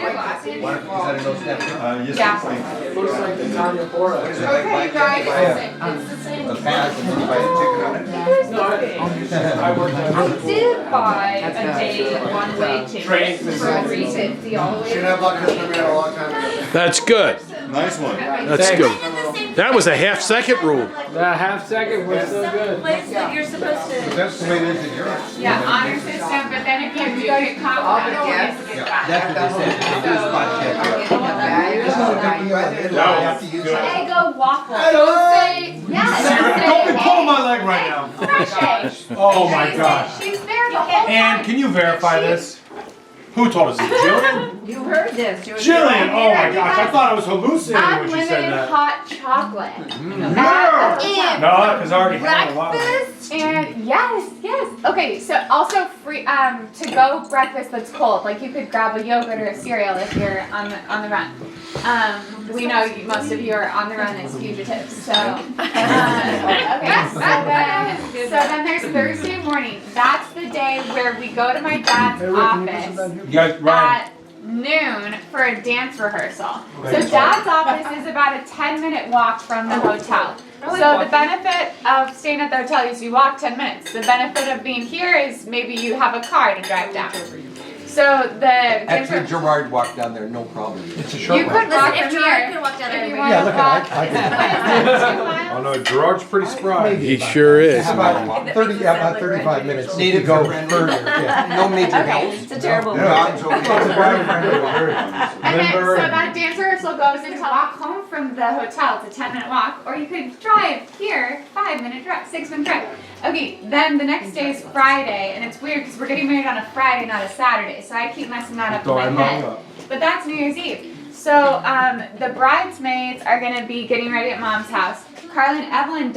Speaker 8: guys.
Speaker 7: I did buy a day one-way ticket for $3.50 all the way.
Speaker 9: Should have luck because we had a long time ago.
Speaker 2: That's good.
Speaker 3: Nice one.
Speaker 2: That's good. That was a half-second rule.
Speaker 5: That half second was so good.
Speaker 12: place that you're supposed to.
Speaker 9: That's the way it is in Europe.
Speaker 7: Yeah, honor system, but then if you do get caught, you don't get back.
Speaker 1: That's what they said. They do spot check.
Speaker 7: They go waffle. Don't say, yes.
Speaker 3: Don't be pulling my leg right now.
Speaker 7: Fresh.
Speaker 3: Oh my gosh.
Speaker 7: She's there the whole time.
Speaker 3: And can you verify this? Who told us this? Jillian?
Speaker 11: You heard this.
Speaker 3: Jillian! Oh my gosh, I thought I was hallucinating when she said
Speaker 7: Unlimited
Speaker 3: that.
Speaker 7: hot chocolate.
Speaker 3: No, because I already had a lot.
Speaker 7: Breakfast and yes. Okay, so also free to go breakfast that's cold. Like you could grab a yogurt or a cereal if you're on the run. We know most of you are on the run as fugitives. So so then there's Thursday morning. That's the day where we go to my dad's office
Speaker 3: You guys, Ryan.
Speaker 7: at noon for a dance rehearsal. So dad's office is about a 10-minute walk from the hotel. So the benefit of staying at the hotel is you walk 10 minutes. The benefit of being here is maybe you have a car to drive down. So the dance
Speaker 1: Actually, Gerard walked down there, no problem.
Speaker 9: It's a
Speaker 7: you
Speaker 9: short
Speaker 7: could
Speaker 9: one.
Speaker 7: walk
Speaker 12: If
Speaker 7: from
Speaker 12: Gerard
Speaker 7: here.
Speaker 12: could walk down there,
Speaker 7: If you
Speaker 12: everybody-
Speaker 7: want
Speaker 9: Yeah,
Speaker 7: to
Speaker 9: look
Speaker 7: walk.
Speaker 9: at I can.
Speaker 7: What is it, 2 miles?
Speaker 3: Oh no, Gerard's pretty spry.
Speaker 2: He sure is.
Speaker 9: About 35 minutes.
Speaker 1: Native
Speaker 9: to go
Speaker 1: friendly.
Speaker 9: further. Yeah.
Speaker 1: No major
Speaker 7: Okay.
Speaker 1: hills.
Speaker 12: It's a terrible
Speaker 1: Dogs
Speaker 12: word.
Speaker 1: okay.
Speaker 7: And then, so that dance rehearsal goes until walk home from the hotel. It's a 10-minute walk, or you could drive here, 5-minute drive, 6-minute drive. Okay, then the next day is Friday, and it's weird because we're getting married on a Friday, not a Saturday. So I keep messing that up in my head. But that's New Year's Eve. So the bridesmaids are gonna be getting ready at Mom's house. Carly and Evelyn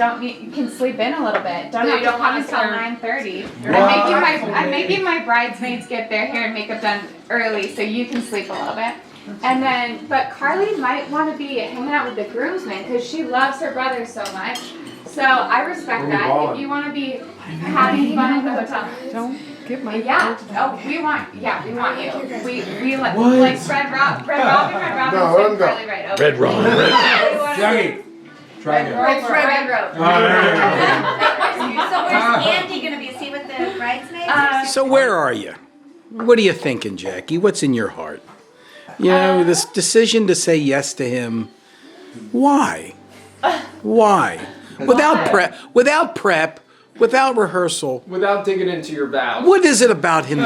Speaker 7: can sleep in a little bit. Don't
Speaker 10: No,
Speaker 7: have
Speaker 10: you
Speaker 7: to
Speaker 10: don't
Speaker 7: come
Speaker 10: want
Speaker 7: until
Speaker 10: us to-
Speaker 7: 9:30.
Speaker 10: You're
Speaker 7: I'm making my bridesmaids get their hair and makeup done early so you can sleep a little bit. And then, but Carly might want to be hanging out with the groomsmen because she loves her brother so much. So I respect that. If you want to be having fun at the hotel.
Speaker 8: Don't get my.
Speaker 7: Yeah. Oh, we want you. We like Red Robin,
Speaker 9: No, let him go.
Speaker 7: Carly right over.
Speaker 2: Red Ron.
Speaker 3: Jackie.
Speaker 7: Red Rope.
Speaker 12: So where's Andy gonna be? Is he with the bridesmaids?
Speaker 4: So where are you? What are you thinking, Jackie? What's in your heart? You know, this decision to say yes to him. Why? Why? Without prep, without rehearsal.
Speaker 5: Without digging into your vows.
Speaker 4: What is it about him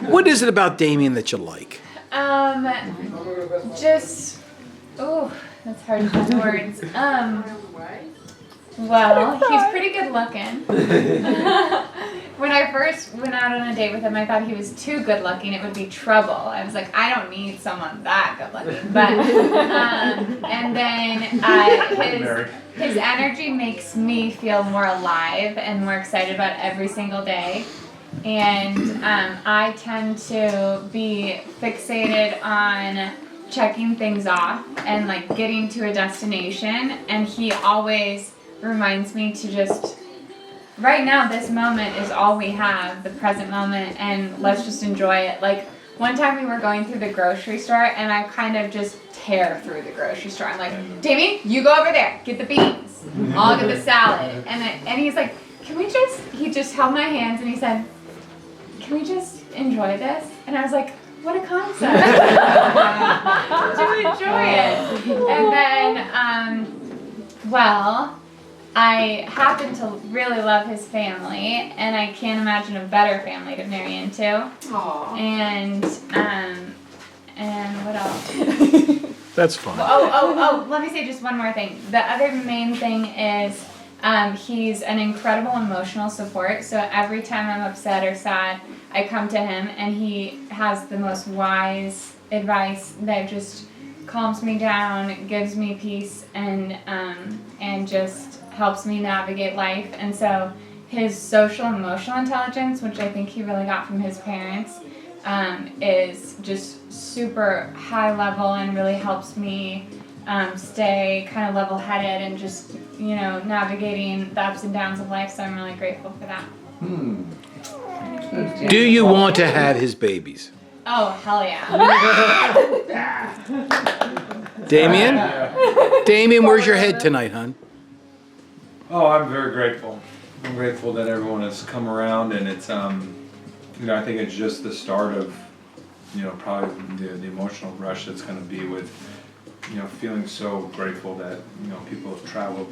Speaker 4: what is it about Damien that you like?
Speaker 7: Just, that's hard to find words. Well, he's pretty good looking. When I first went out on a date with him, I thought he was too good looking. It would be trouble. I was like, I don't need someone that good looking. But, and then his energy makes me feel more alive and more excited about every single day. And I tend to be fixated on checking things off and like getting to a destination. And he always reminds me to just, right now, this moment is all we have, the present moment, and let's just enjoy it. Like, one time we were going through the grocery store, and I kind of just tear through the grocery store. I'm like, Damien, you go over there, get the beans. I'll get the salad. And he's like, he just held my hands, and he said, can we just enjoy this? And I was like, what a concept. To enjoy it. And then, I happen to really love his family, and I can't imagine a better family to marry into.
Speaker 10: Aww.
Speaker 7: And what else?
Speaker 4: That's fine.
Speaker 7: Oh, let me say just one more thing. The other main thing is He's an incredible emotional support. So every time I'm upset or sad, I come to him, and he has the most wise advice that just calms me down, gives me peace, and just helps me navigate life. And so his social emotional intelligence, which I think he really got from his parents, is just super high level and really helps me stay kind of level headed and just, navigating the ups and downs of life. So I'm really grateful for that.
Speaker 4: Do you want to have his babies?
Speaker 7: Oh, hell yeah.
Speaker 4: Damien, where's your head tonight, hon?
Speaker 3: Oh, I'm very grateful. I'm grateful that everyone has come around, and it's, I think it's just the start of, probably the emotional rush that's going to be with, feeling so grateful that, people have traveled,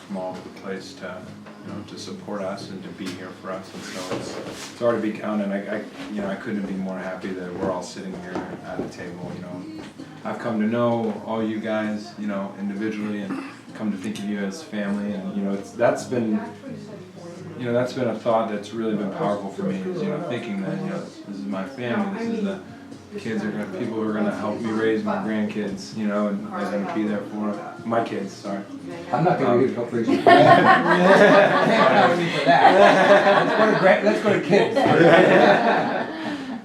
Speaker 3: from all over the place to support us and to be here for us. And so it's already begun, and I couldn't be more happy that we're all sitting here at a table. I've come to know all you guys, individually, and come to think of you as family, and that's been a thought that's really been powerful for me. Is, thinking that this is my family, this is the kids people who are gonna help me raise my grandkids, and they're gonna be there for my kids. Sorry,
Speaker 9: I'm not gonna be help raise you. Can't count on me for that. Let's go to kids.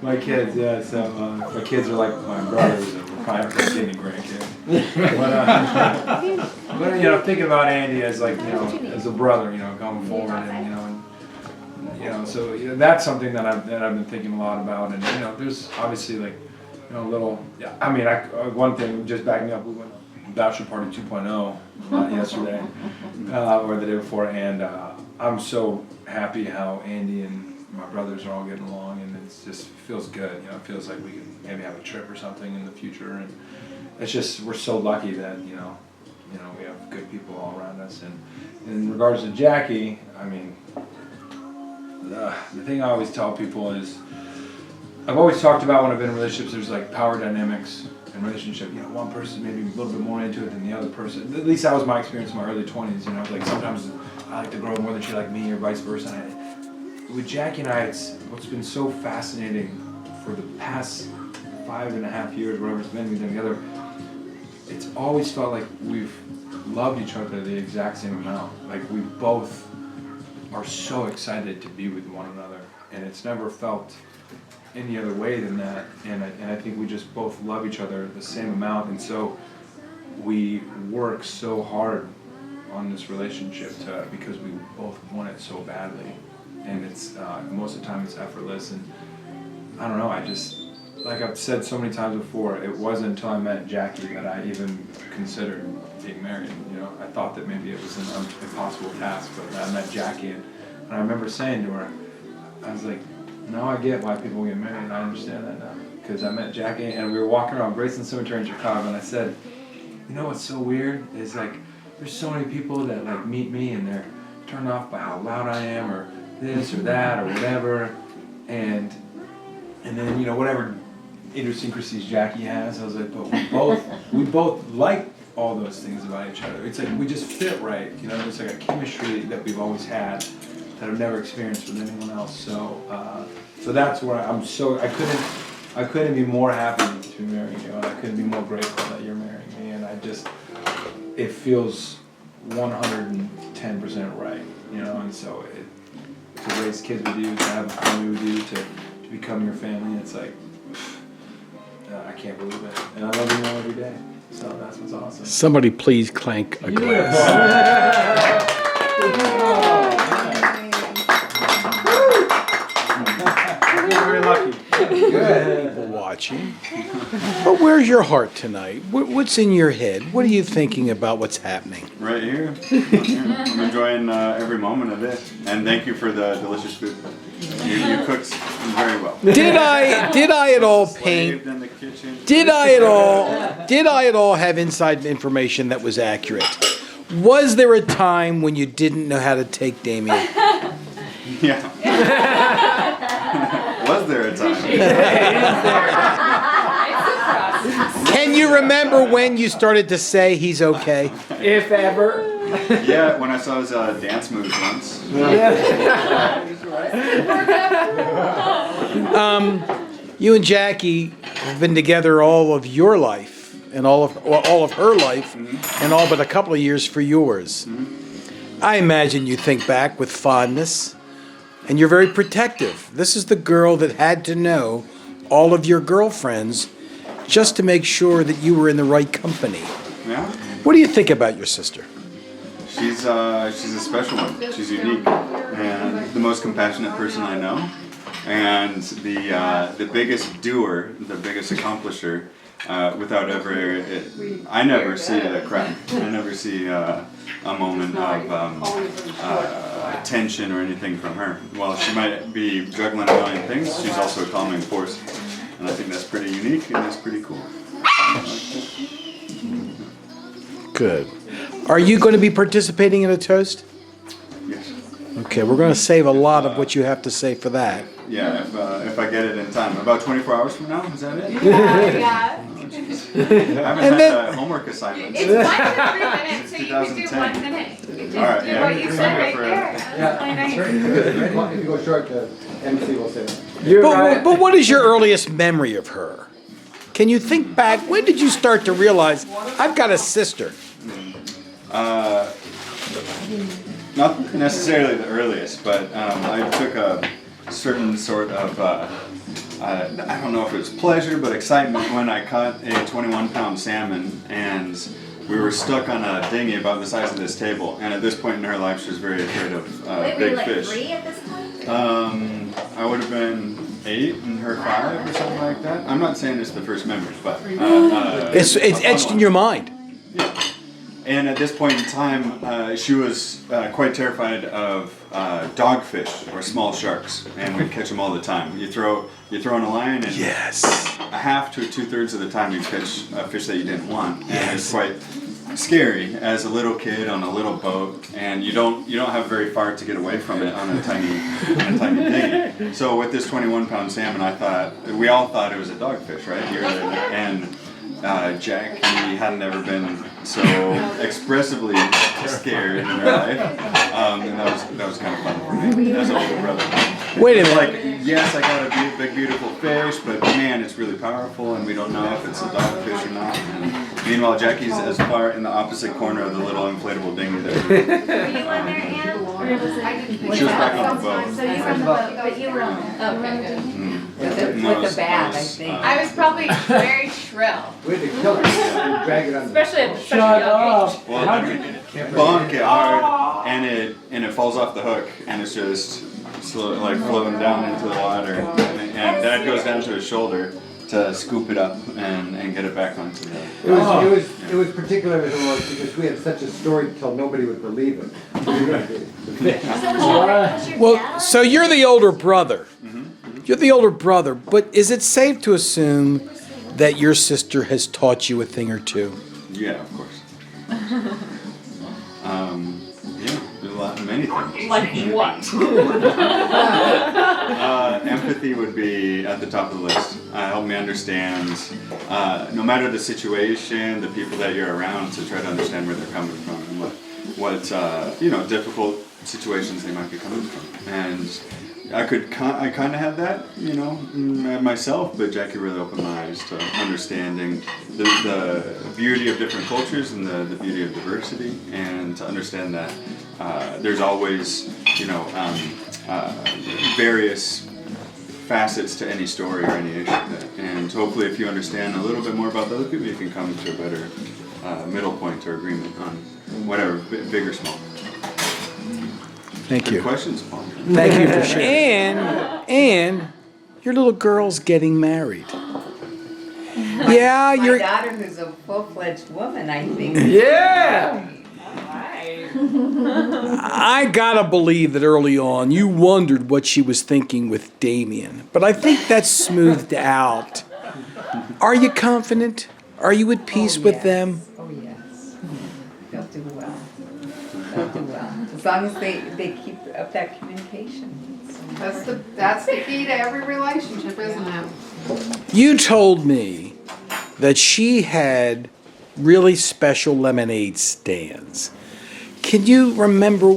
Speaker 3: My kids, yeah. So my kids are like my brothers, and we're probably not gonna see any grandkids. But thinking about Andy as as a brother, going forward, and so that's something that I've been thinking a lot about, and there's obviously a little. I mean, one thing just backing up, we went bachelor party 2.0 yesterday or the day before, and I'm so happy how Andy and my brothers are all getting along, and it just feels good. It feels like we can maybe have a trip or something in the future, and it's just we're so lucky that we have good people all around us. And in regards to Jackie, I mean, the thing I always tell people is, I've always talked about when I've been in relationships, there's power dynamics in relationship. One person maybe a little bit more into it than the other person. At least that was my experience in my early 20s. Sometimes I like the girl more than she liked me, or vice versa. With Jackie and I, what's been so fascinating for the past 5.5 years, whatever it's been, we've been together, it's always felt like we've loved each other the exact same amount. We both are so excited to be with one another, and it's never felt any other way than that. And I think we just both love each other the same amount, and so we work so hard on this relationship because we both want it so badly. And it's most of the time it's effortless, and I don't know, I just, like I've said so many times before, it wasn't until I met Jackie that I even considered being married. I thought that maybe it was an impossible task, but I met Jackie, and I remember saying to her, I was like, now I get why people get married, and I understand that now, because I met Jackie, and we were walking around Graceland Cemetery in Chicago, and I said, what's so weird is there's so many people that meet me, and they're turned off by how loud I am, or this or that or whatever, and then whatever idiosyncrasies Jackie has, I was like, but we both like all those things about each other. It's we just fit right, It's a chemistry that we've always had that I've never experienced with anyone else. So that's where I couldn't be more happy to be marrying you, and I couldn't be more grateful that you're marrying me, and it feels 110% right, and so to raise kids with you, to have a family with you, to become your family, it's I can't believe it. And I love you more every day. So that's what's awesome.
Speaker 4: Somebody please clank a glass.
Speaker 5: Very lucky.
Speaker 4: Good people watching. But where's your heart tonight? What's in your head? What are you thinking about what's happening?
Speaker 13: Right here. I'm enjoying every moment of it. And thank you for the delicious food. You cooked very well.
Speaker 4: Did I at all paint? Did I at all have inside information that was accurate? Was there a time when you didn't know how to take Damien?
Speaker 13: Yeah. Was there a time?
Speaker 4: Can you remember when you started to say he's okay?
Speaker 5: If ever.
Speaker 13: Yeah, when I saw his dance moves once.
Speaker 4: You and Jackie have been together all of your life, and all of her life, and all but a couple of years for yours. I imagine you think back with fondness, and you're very protective. This is the girl that had to know all of your girlfriends just to make sure that you were in the right company.
Speaker 13: Yeah.
Speaker 4: What do you think about your sister?
Speaker 13: She's a special one. She's unique and the most compassionate person I know, and the biggest doer, the biggest accomplisher. Without ever, I never see a crack. I never see a moment of tension or anything from her. While she might be juggling a million things, she's also a calming force, and I think that's pretty unique and that's pretty cool.
Speaker 4: Good. Are you going to be participating in a toast?
Speaker 13: Yes.
Speaker 4: Okay, we're going to save a lot of what you have to say for that.
Speaker 13: Yeah, if I get it in time. About 24 hours from now, is that it?
Speaker 7: Yeah.
Speaker 13: I haven't had a homework assignment.
Speaker 7: It's 1 to 3 minutes, so you can do 1 minute. You just
Speaker 13: All right,
Speaker 7: do
Speaker 13: yeah,
Speaker 7: what you said right there.
Speaker 9: If you go short, the MC will say it.
Speaker 4: But what is your earliest memory of her? Can you think back? When did you start to realize, I've got a sister?
Speaker 13: Not necessarily the earliest, but I took a certain sort of, I don't know if it was pleasure, but excitement when I caught a 21-pound salmon, and we were stuck on a dinghy about the size of this table. And at this point in her life, she was very afraid of
Speaker 12: Wait, were
Speaker 13: big
Speaker 12: you like
Speaker 13: fish.
Speaker 12: 3 at this point?
Speaker 13: I would have been 8 and her 5 or something like that. I'm not saying it's the first memory, but
Speaker 4: It's etched in your mind.
Speaker 13: Yeah. And at this point in time, she was quite terrified of dogfish or small sharks, and we'd catch them all the time. You throw in a line, and
Speaker 4: yes,
Speaker 13: a half to 2/3 of the time you catch a fish that you didn't want, and it's quite scary as a little kid on a little boat, and you don't have very far to get away from it on a tiny dinghy. So with this 21-pound salmon, we all thought it was a dogfish, right? And Jackie hadn't ever been so expressively scared in her life, and that was kind of fun for me as an older brother.
Speaker 4: Wait a minute.
Speaker 13: Like, yes, I got a big beautiful fish, but man, it's really powerful, and we don't know if it's a dogfish or not. And meanwhile, Jackie's as far in the opposite corner of the little inflatable dinghy there.
Speaker 12: Were you on there, Ann? Or was it?
Speaker 13: She was back on the boat.
Speaker 12: So you were on the boat, but you were on there. Okay, good.
Speaker 11: With the bat, I think.
Speaker 7: I was probably very shrill.
Speaker 9: We had to kill her. Drag it on.
Speaker 7: Especially at such a young age.
Speaker 13: Well, I mean, bonk it hard, and it falls off the hook, and it's just like floating down into the water, and Dad goes down to his shoulder to scoop it up and get it back onto the.
Speaker 9: It was particularly heroic because we had such a story to tell nobody would believe it.
Speaker 4: Well, so you're the older brother. You're the older brother, but is it safe to assume that your sister has taught you a thing or two?
Speaker 13: Yeah, of course. Yeah, many things.
Speaker 10: Like what?
Speaker 13: Empathy would be at the top of the list. Help me understand, no matter the situation, the people that you're around, to try to understand where they're coming from and what difficult situations they might be coming from. And I kind of had that, myself, but Jackie really opened my eyes to understanding the beauty of different cultures and the beauty of diversity, and to understand that there's always, various facets to any story or any issue. And hopefully if you understand a little bit more about the other people, you can come to a better middle point or agreement on whatever, big or small.
Speaker 4: Thank you.
Speaker 13: Good questions, Paul.
Speaker 4: Thank you for sharing. And your little girl's getting married. Yeah,
Speaker 11: My daughter, who's a full-fledged woman, I think.
Speaker 9: Yeah.
Speaker 4: I gotta believe that early on you wondered what she was thinking with Damien, but I think that's smoothed out. Are you confident? Are you at peace with them?
Speaker 11: Oh, yes. They'll do well. They'll do well. As long as they keep up that communication.
Speaker 8: That's the key to every relationship, isn't it?
Speaker 4: You told me that she had really special lemonade stands. Can you remember,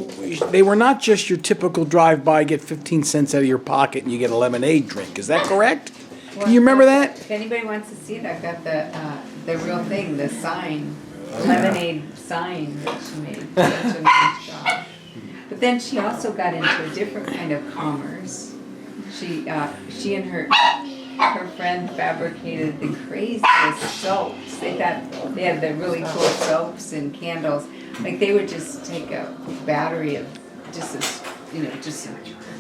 Speaker 4: they were not just your typical drive-by, get 15 cents out of your pocket and you get a lemonade drink. Is that correct? Can you remember that?
Speaker 11: If anybody wants to see it, I've got the real thing, the sign, lemonade sign that she made. Such a nice job. But then she also got into a different kind of commerce. She and her friend fabricated the craziest soaps. They had the really cool soaps and candles. Like they would just take a battery of just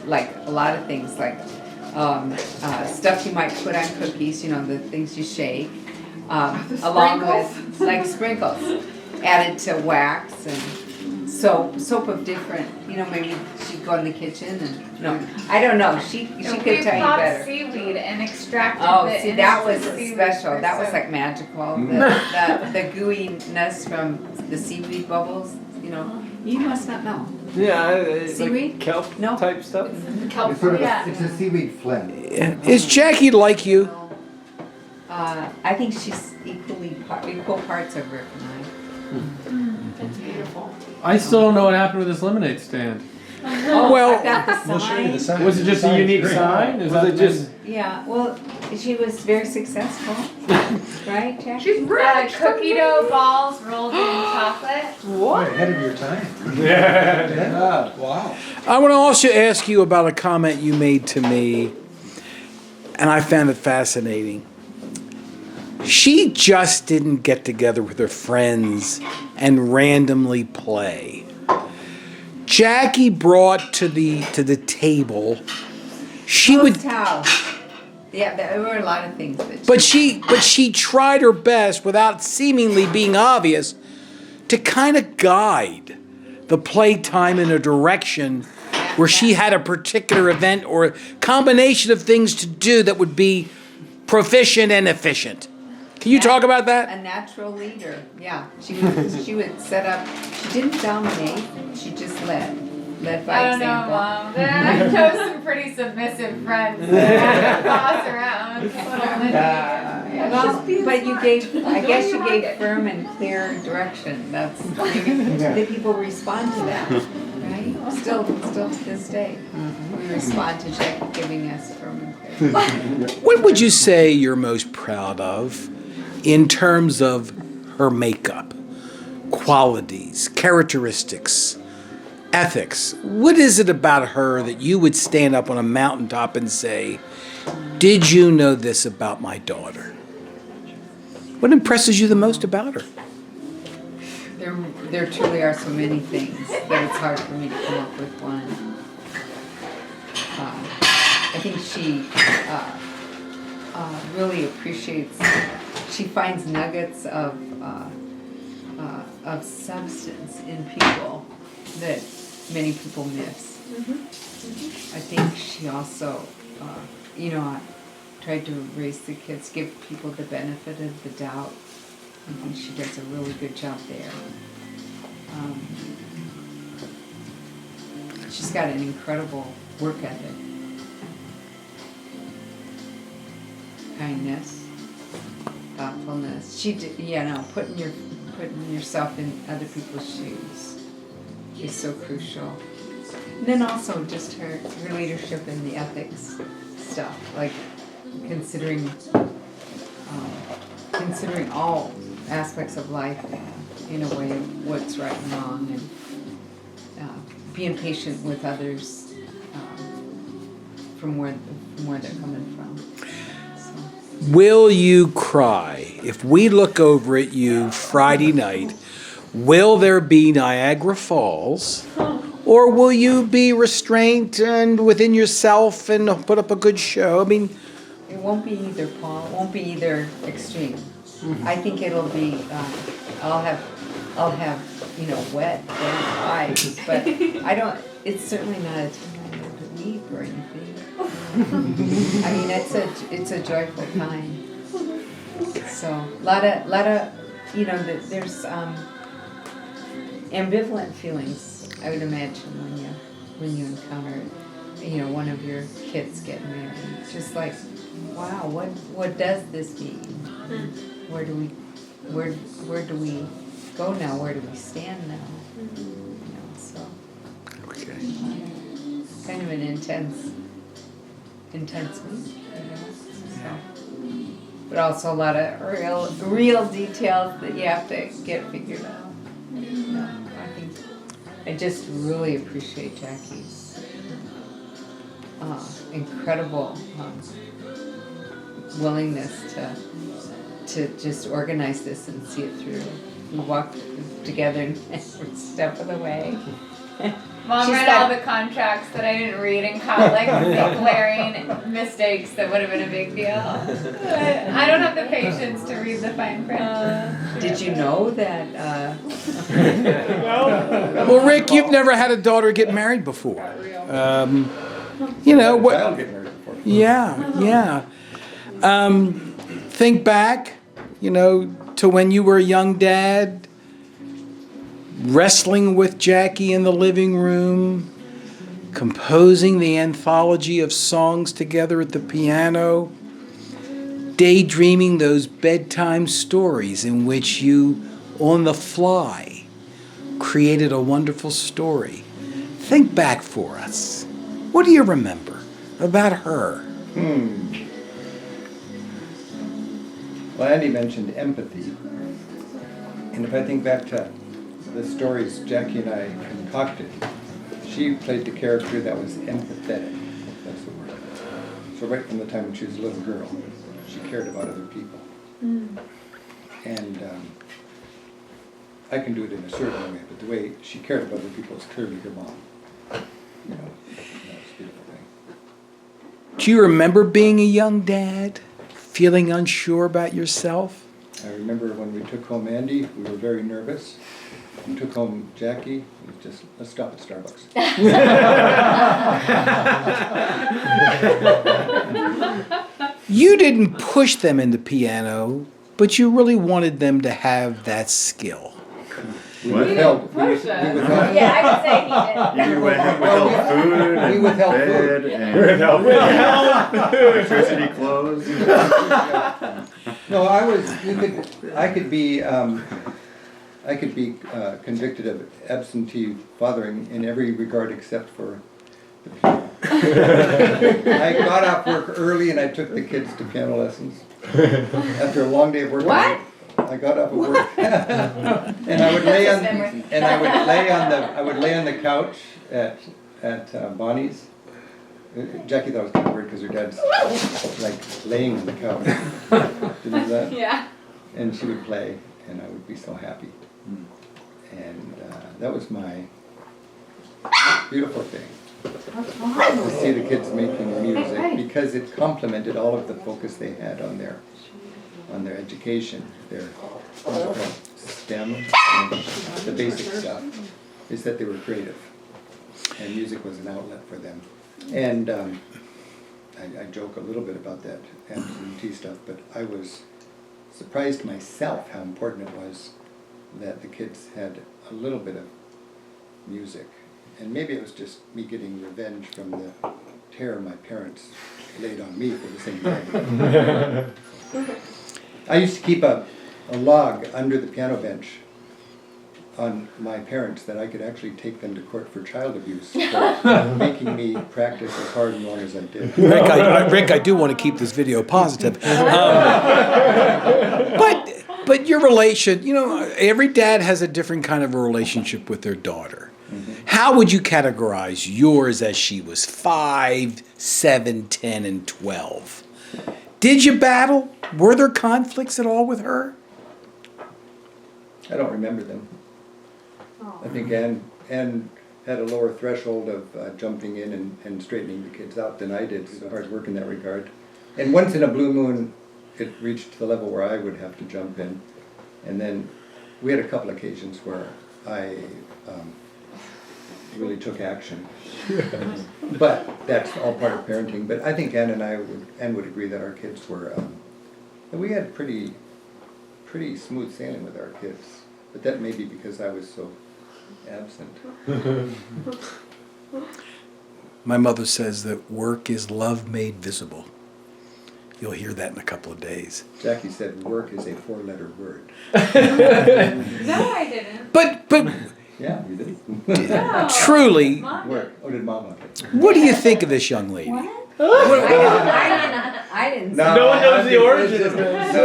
Speaker 11: like a lot of things, like stuff you might put on cookies, the things you shake, along with like sprinkles, added to wax and soap of different, maybe she'd go in the kitchen and, I don't know, she could tell you better.
Speaker 7: Seaweed and extracted
Speaker 11: Oh, see, that was special. That was like magical. The gooiness from the seaweed bubbles, you must not know.
Speaker 9: Yeah,
Speaker 11: Seaweed?
Speaker 9: like kelp
Speaker 11: No.
Speaker 9: type stuff.
Speaker 7: Kelp,
Speaker 14: It's a seaweed phlegm.
Speaker 4: Is Jackie like you?
Speaker 11: I think she's equal parts of Rick and I.
Speaker 7: That's beautiful.
Speaker 5: I still don't know what happened with this lemonade stand.
Speaker 11: Oh,
Speaker 4: Well,
Speaker 11: I got the
Speaker 14: We'll show you the
Speaker 11: sign.
Speaker 14: sign.
Speaker 5: Was it just a unique sign? Is
Speaker 9: Was
Speaker 5: that
Speaker 9: it just?
Speaker 11: Yeah, well, she was very successful, right, Jack?
Speaker 8: She's rich.
Speaker 7: Cookie dough balls rolled in chocolate.
Speaker 14: Boy, ahead of your time.
Speaker 5: Yeah.
Speaker 14: Yeah, wow.
Speaker 4: I want to also ask you about a comment you made to me, and I found it fascinating. She just didn't get together with her friends and randomly play. Jackie brought to the table. She would,
Speaker 11: Towels. Yeah, there were a lot of things that
Speaker 4: but she tried her best, without seemingly being obvious, to kind of guide the playtime in a direction where she had a particular event or a combination of things to do that would be proficient and efficient. Can you talk about that?
Speaker 11: A natural leader, yeah. She would set up. She didn't dominate. She just led by
Speaker 7: I don't
Speaker 11: example.
Speaker 7: know, Mom. I chose some pretty submissive friends. I boss around.
Speaker 11: Well, but you gave. I guess you gave firm and clear direction. That's the people respond to that, right? Still to this day, we respond to Jackie giving us firm and clear.
Speaker 4: What would you say you're most proud of in terms of her makeup, qualities, characteristics, ethics? What is it about her that you would stand up on a mountaintop and say, did you know this about my daughter? What impresses you the most about her?
Speaker 11: There truly are so many things that it's hard for me to come up with one. I think she really appreciates. She finds nuggets of substance in people that many people miss. I think she also, I tried to raise the kids, give people the benefit of the doubt. I think she does a really good job there. She's got an incredible work ethic. Kindness, thoughtfulness. Putting yourself in other people's shoes is so crucial. And then also just her leadership in the ethics stuff, like considering all aspects of life in a way of what's right and wrong, and being patient with others from where they're coming from.
Speaker 4: Will you cry? If we look over at you Friday night, will there be Niagara Falls? Or will you be restrained and within yourself and put up a good show? I mean,
Speaker 11: it won't be either, Paul. It won't be either extreme. I think it'll be. I'll have wet eyes, but I don't. It's certainly not a time to weep or anything. I mean, it's a joyful time. So a lot of there's ambivalent feelings, I would imagine, when you encounter one of your kids getting married. Just like, wow, what does this mean? Where do we go now? Where do we stand now? So
Speaker 4: Okay.
Speaker 11: kind of an intense week, So, but also a lot of real details that you have to get figured out. I just really appreciate Jackie's incredible willingness to just organize this and see it through. We walked together every step of the way.
Speaker 7: Mom
Speaker 11: She's
Speaker 7: read
Speaker 11: got-
Speaker 7: all the contracts that I didn't read and caught like big glaring mistakes that would have been a big deal. But I don't have the patience to read the fine print.
Speaker 11: Did you know that?
Speaker 4: Well, Rick, you've never had a daughter get married before. You know what?
Speaker 1: I'll get married before.
Speaker 4: Yeah. Think back, to when you were a young dad, wrestling with Jackie in the living room, composing the anthology of songs together at the piano, daydreaming those bedtime stories in which you, on the fly, created a wonderful story. Think back for us. What do you remember about her?
Speaker 9: Well, Andy mentioned empathy. And if I think back to the stories Jackie and I concocted, she played the character that was empathetic. That's the word. So right from the time when she was a little girl, she cared about other people. And I can do it in a certain way, but the way she cared about other people is clearly her mom. That was a beautiful thing.
Speaker 4: Do you remember being a young dad, feeling unsure about yourself?
Speaker 9: I remember when we took home Andy, we were very nervous. We took home Jackie, we just, let's stop at Starbucks.
Speaker 4: You didn't push them into piano, but you really wanted them to have that skill.
Speaker 9: We withheld.
Speaker 12: Yeah, I would say he did.
Speaker 13: You withheld food and
Speaker 9: We withheld
Speaker 13: bed
Speaker 9: food.
Speaker 13: and
Speaker 3: Withheld.
Speaker 13: electricity, clothes.
Speaker 9: No, I could be convicted of absentee fathering in every regard except for the piano. I got off work early and I took the kids to piano lessons. After a long day of work.
Speaker 11: What?
Speaker 9: I got up at work and I would lay on the couch at Bonnie's. Jackie thought it was kind of weird because her dad's like laying on the couch. Did you do that?
Speaker 7: Yeah.
Speaker 9: And she would play, and I would be so happy. And that was my beautiful thing. To see the kids making music because it complemented all of the focus they had on their education, their STEM, and the basic stuff, is that they were creative. And music was an outlet for them. And I joke a little bit about that absentee stuff, but I was surprised myself how important it was that the kids had a little bit of music. And maybe it was just me getting revenge from the terror my parents laid on me for the same thing. I used to keep a log under the piano bench on my parents that I could actually take them to court for child abuse for making me practice as hard and long as I did.
Speaker 4: Rick, I do want to keep this video positive. But your relation, every dad has a different kind of a relationship with their daughter. Mm-hmm. How would you categorize yours as she was 5, 7, 10, and 12? Did you battle? Were there conflicts at all with her?
Speaker 9: I don't remember them. I think Ann had a lower threshold of jumping in and straightening the kids out than I did, so hard work in that regard. And once in a blue moon, it reached the level where I would have to jump in. And then we had a couple occasions where I really took action. But that's all part of parenting. But I think Ann would agree that our kids were, that we had pretty smooth sailing with our kids. But that may be because I was so absent.
Speaker 4: My mother says that work is love made visible. You'll hear that in a couple of days.
Speaker 9: Jackie said work is a 4-letter word.
Speaker 7: No, I didn't.
Speaker 4: But
Speaker 9: Yeah, you did.
Speaker 7: No.
Speaker 4: truly,
Speaker 9: Work. Oh, did Mama?
Speaker 4: what do you think of this young lady?
Speaker 11: I didn't.
Speaker 5: No one knows the origin of this.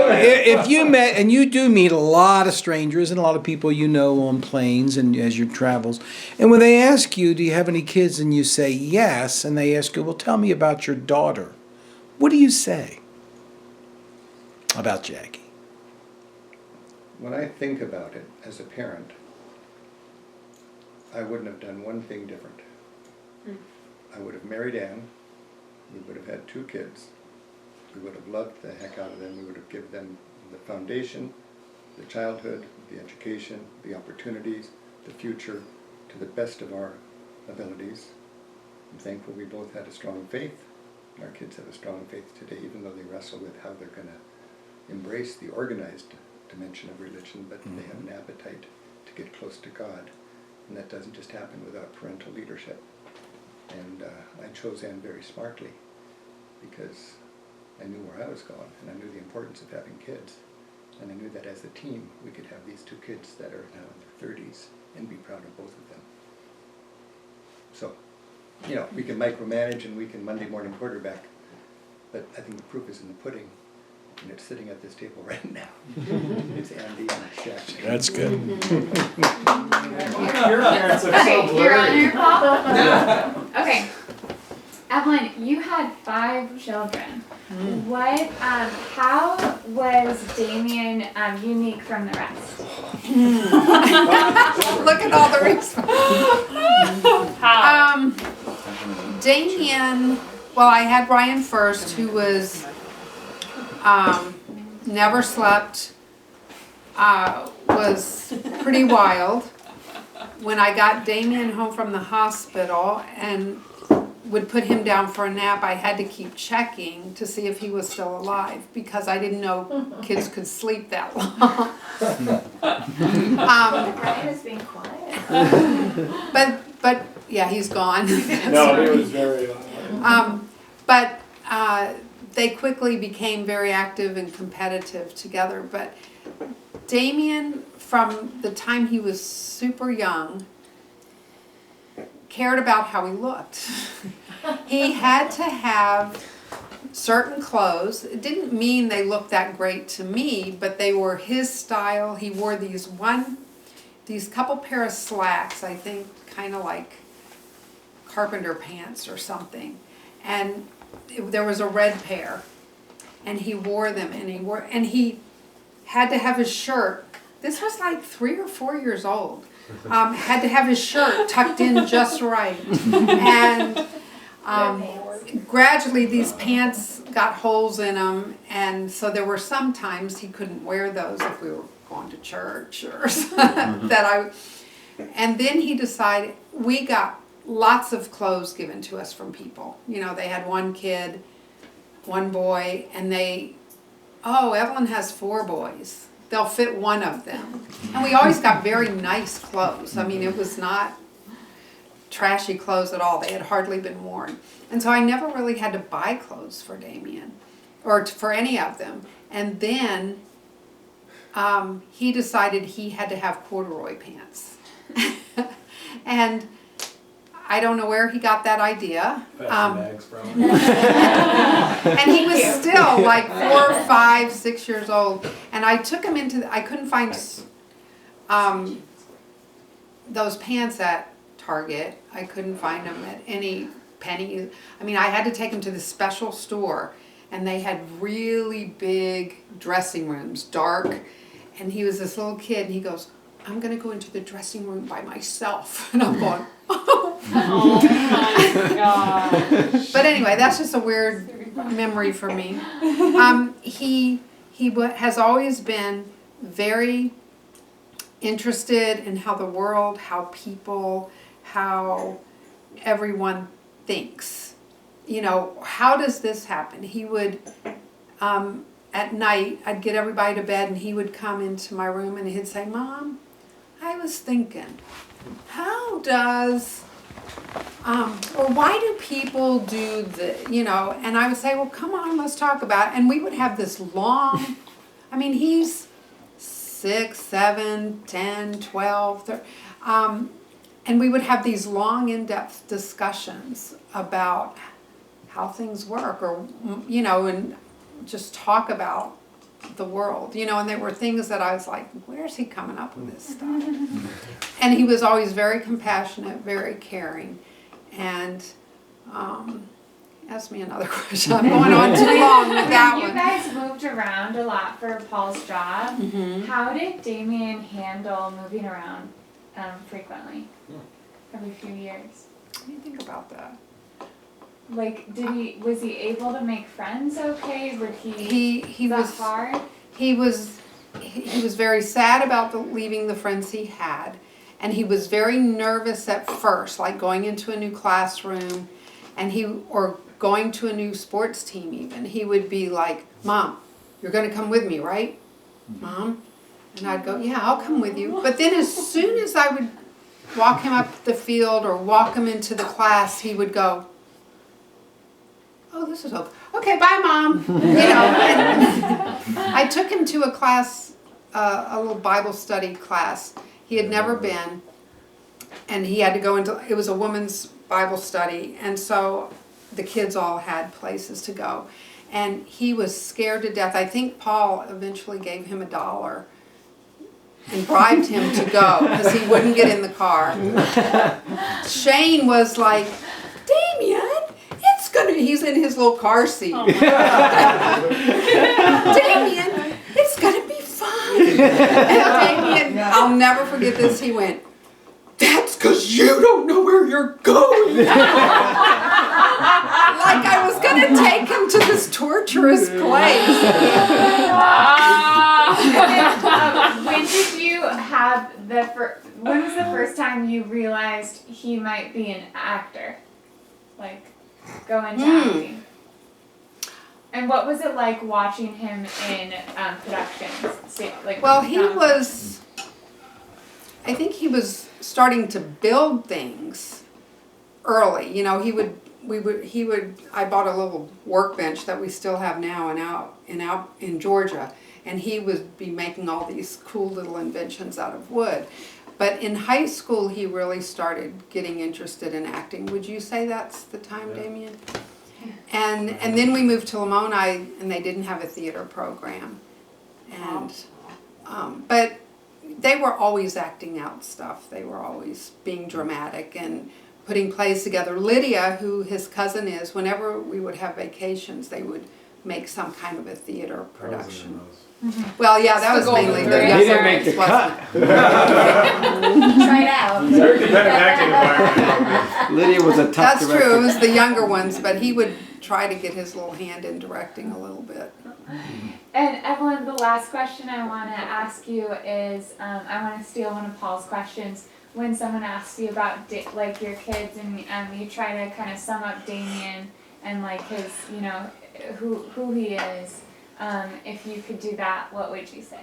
Speaker 4: If you met, and you do meet a lot of strangers and a lot of people you know on planes and as your travels, and when they ask you, do you have any kids, and you say yes, and they ask you, well, tell me about your daughter, what do you say about Jackie?
Speaker 9: When I think about it as a parent, I wouldn't have done one thing different. I would have married Ann. We would have had 2 kids. We would have loved the heck out of them. We would have given them the foundation, the childhood, the education, the opportunities, the future, to the best of our abilities. I'm thankful we both had a strong faith. Our kids have a strong faith today, even though they wrestle with how they're going to embrace the organized dimension of religion, but they have an appetite to get close to God. And that doesn't just happen without parental leadership. And I chose Ann very smartly because I knew where I was going, and I knew the importance of having kids. And I knew that as a team, we could have these 2 kids that are now in their 30s and be proud of both of them. So, you know, we can micromanage and we can Monday morning quarterback, but I think the proof is in the pudding, and it's sitting at this table right now. It's Andy and Shaq.
Speaker 4: That's good.
Speaker 5: Your parents are so
Speaker 7: Okay, you're on
Speaker 5: blurry.
Speaker 7: your Paul? Okay. Evelyn, you had 5 children. What, how was Damien unique from the rest?
Speaker 8: Look at all the responses. Damien, well, I had Ryan first, who was never slept, was pretty wild. When I got Damien home from the hospital and would put him down for a nap, I had to keep checking to see if he was still alive because I didn't know kids could sleep that long.
Speaker 7: Ryan is being quiet.
Speaker 8: But yeah, he's gone.
Speaker 5: No, he was very
Speaker 8: But they quickly became very active and competitive together. But Damien, from the time he was super young, cared about how he looked. He had to have certain clothes. It didn't mean they looked that great to me, but they were his style. He wore these couple pair of slacks, I think, kind of like carpenter pants or something. And there was a red pair, and he wore them, and he had to have his shirt. This was like 3 or 4 years old. Had to have his shirt tucked in just right. And gradually these pants got holes in them, and so there were some times he couldn't wear those if we were going to church or something. And then he decided, we got lots of clothes given to us from people. You know, they had 1 kid, 1 boy, and Evelyn has 4 boys. They'll fit 1 of them. And we always got very nice clothes. I mean, it was not trashy clothes at all. They had hardly been worn. And so I never really had to buy clothes for Damien or for any of them. And then he decided he had to have corduroy pants. And I don't know where he got that idea. And he was still like 4, 5, 6 years old. And I took him I couldn't find those pants at Target. I couldn't find them at any penny. I mean, I had to take him to the special store, and they had really big dressing rooms, dark. And he was this little kid, and he goes, I'm going to go into the dressing room by myself. And I'm going, oh my gosh. But anyway, that's just a weird memory for me. He has always been very interested in how the world, how people, how everyone thinks. You know, how does this happen? He would, at night, I'd get everybody to bed, and he would come into my room and he'd say, Mom, I was thinking, how does or why do people do the, and I would say, well, come on, let's talk about it. And we would have this long, I mean, he's 6, 7, 10, 12, 13, and we would have these long, in-depth discussions about how things work, or, and just talk about the world, and there were things that I was like, where's he coming up with this stuff? And he was always very compassionate, very caring. And ask me another question. I'm going on too long with that
Speaker 7: You
Speaker 8: one.
Speaker 7: guys moved around a lot for Paul's job.
Speaker 8: Mhm.
Speaker 7: How did Damien handle moving around frequently? Every few years?
Speaker 8: What do you think about that?
Speaker 7: Like, was he able to make friends okay? Was hard?
Speaker 8: He was very sad about leaving the friends he had, and he was very nervous at first, like going into a new classroom, or going to a new sports team even. He would be like, "Mom, you're going to come with me, right? Mom?" And I'd go, "Yeah, I'll come with you." But then as soon as I would walk him up the field or walk him into the class, he would go, "Oh, this is okay, bye, Mom." And I took him to a class, a little Bible study class. He had never been, and he had to go into, it was a women's Bible study, and so the kids all had places to go. And he was scared to death. I think Paul eventually gave him $1 and bribed him to go because he wouldn't get in the car. Shane was like, "Damien, he's in his little car seat. Oh Damien, it's gonna be fine." And Damien, I'll never forget this, he went, "That's because you don't know where you're going." Like I was gonna take him to this torturous place.
Speaker 7: When did you have when was the first time you realized he might be an actor? Like, go into acting? And what was it like watching him in productions?
Speaker 8: I think he was starting to build things early. I bought a little workbench that we still have now out in Georgia, and he would be making all these cool little inventions out of wood. But in high school, he really started getting interested in acting. Would you say that's the time, Damien? And then we moved to Lamoni, and they didn't have a theater program. And but they were always acting out stuff. They were always being dramatic and putting plays together. Lydia, who his cousin is, whenever we would have vacations, they would make some kind of a theater production. Well, yeah, that was mainly the younger.
Speaker 5: He didn't make the cut.
Speaker 12: Try it out.
Speaker 5: Very competitive acting environment.
Speaker 14: Lydia was a tough
Speaker 8: That's
Speaker 14: director.
Speaker 8: true. It was the younger ones, but he would try to get his little hand in directing a little bit.
Speaker 7: And Evelyn, the last question I want to ask you is, I want to steal one of Paul's questions. When someone asks you about like your kids, and you try to kind of sum up Damien and like his, who he is. If you could do that, what would you say?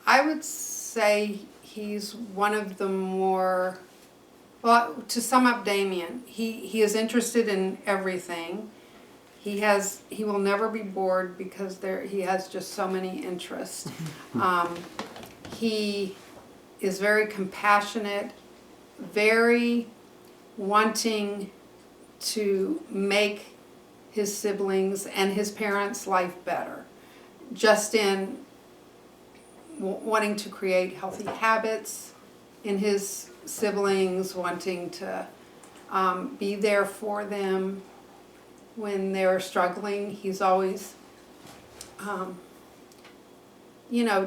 Speaker 8: I would say he's one of the more, well, to sum up Damien, he is interested in everything. He will never be bored because he has just so many interests. He is very compassionate, very wanting to make his siblings and his parents' life better, just in wanting to create healthy habits in his siblings, wanting to be there for them when they're struggling. He's always,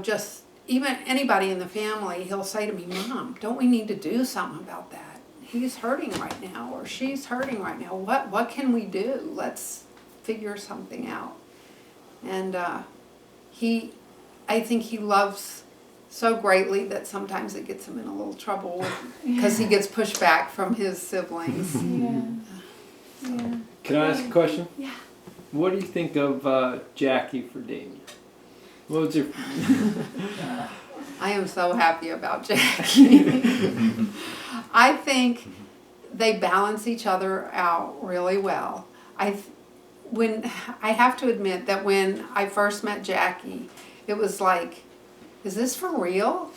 Speaker 8: just even anybody in the family, he'll say to me, "Mom, don't we need to do something about that? He's hurting right now, or she's hurting right now. What can we do? Let's figure something out." And I think he loves so greatly that sometimes it gets him in a little trouble because he gets pushback from his siblings.
Speaker 7: Yeah.
Speaker 5: Can I ask a question?
Speaker 7: Yeah.
Speaker 5: What do you think of Jackie for Damien? What was your...
Speaker 8: I am so happy about Jackie. I think they balance each other out really well. I have to admit that when I first met Jackie, it was like, is this for real?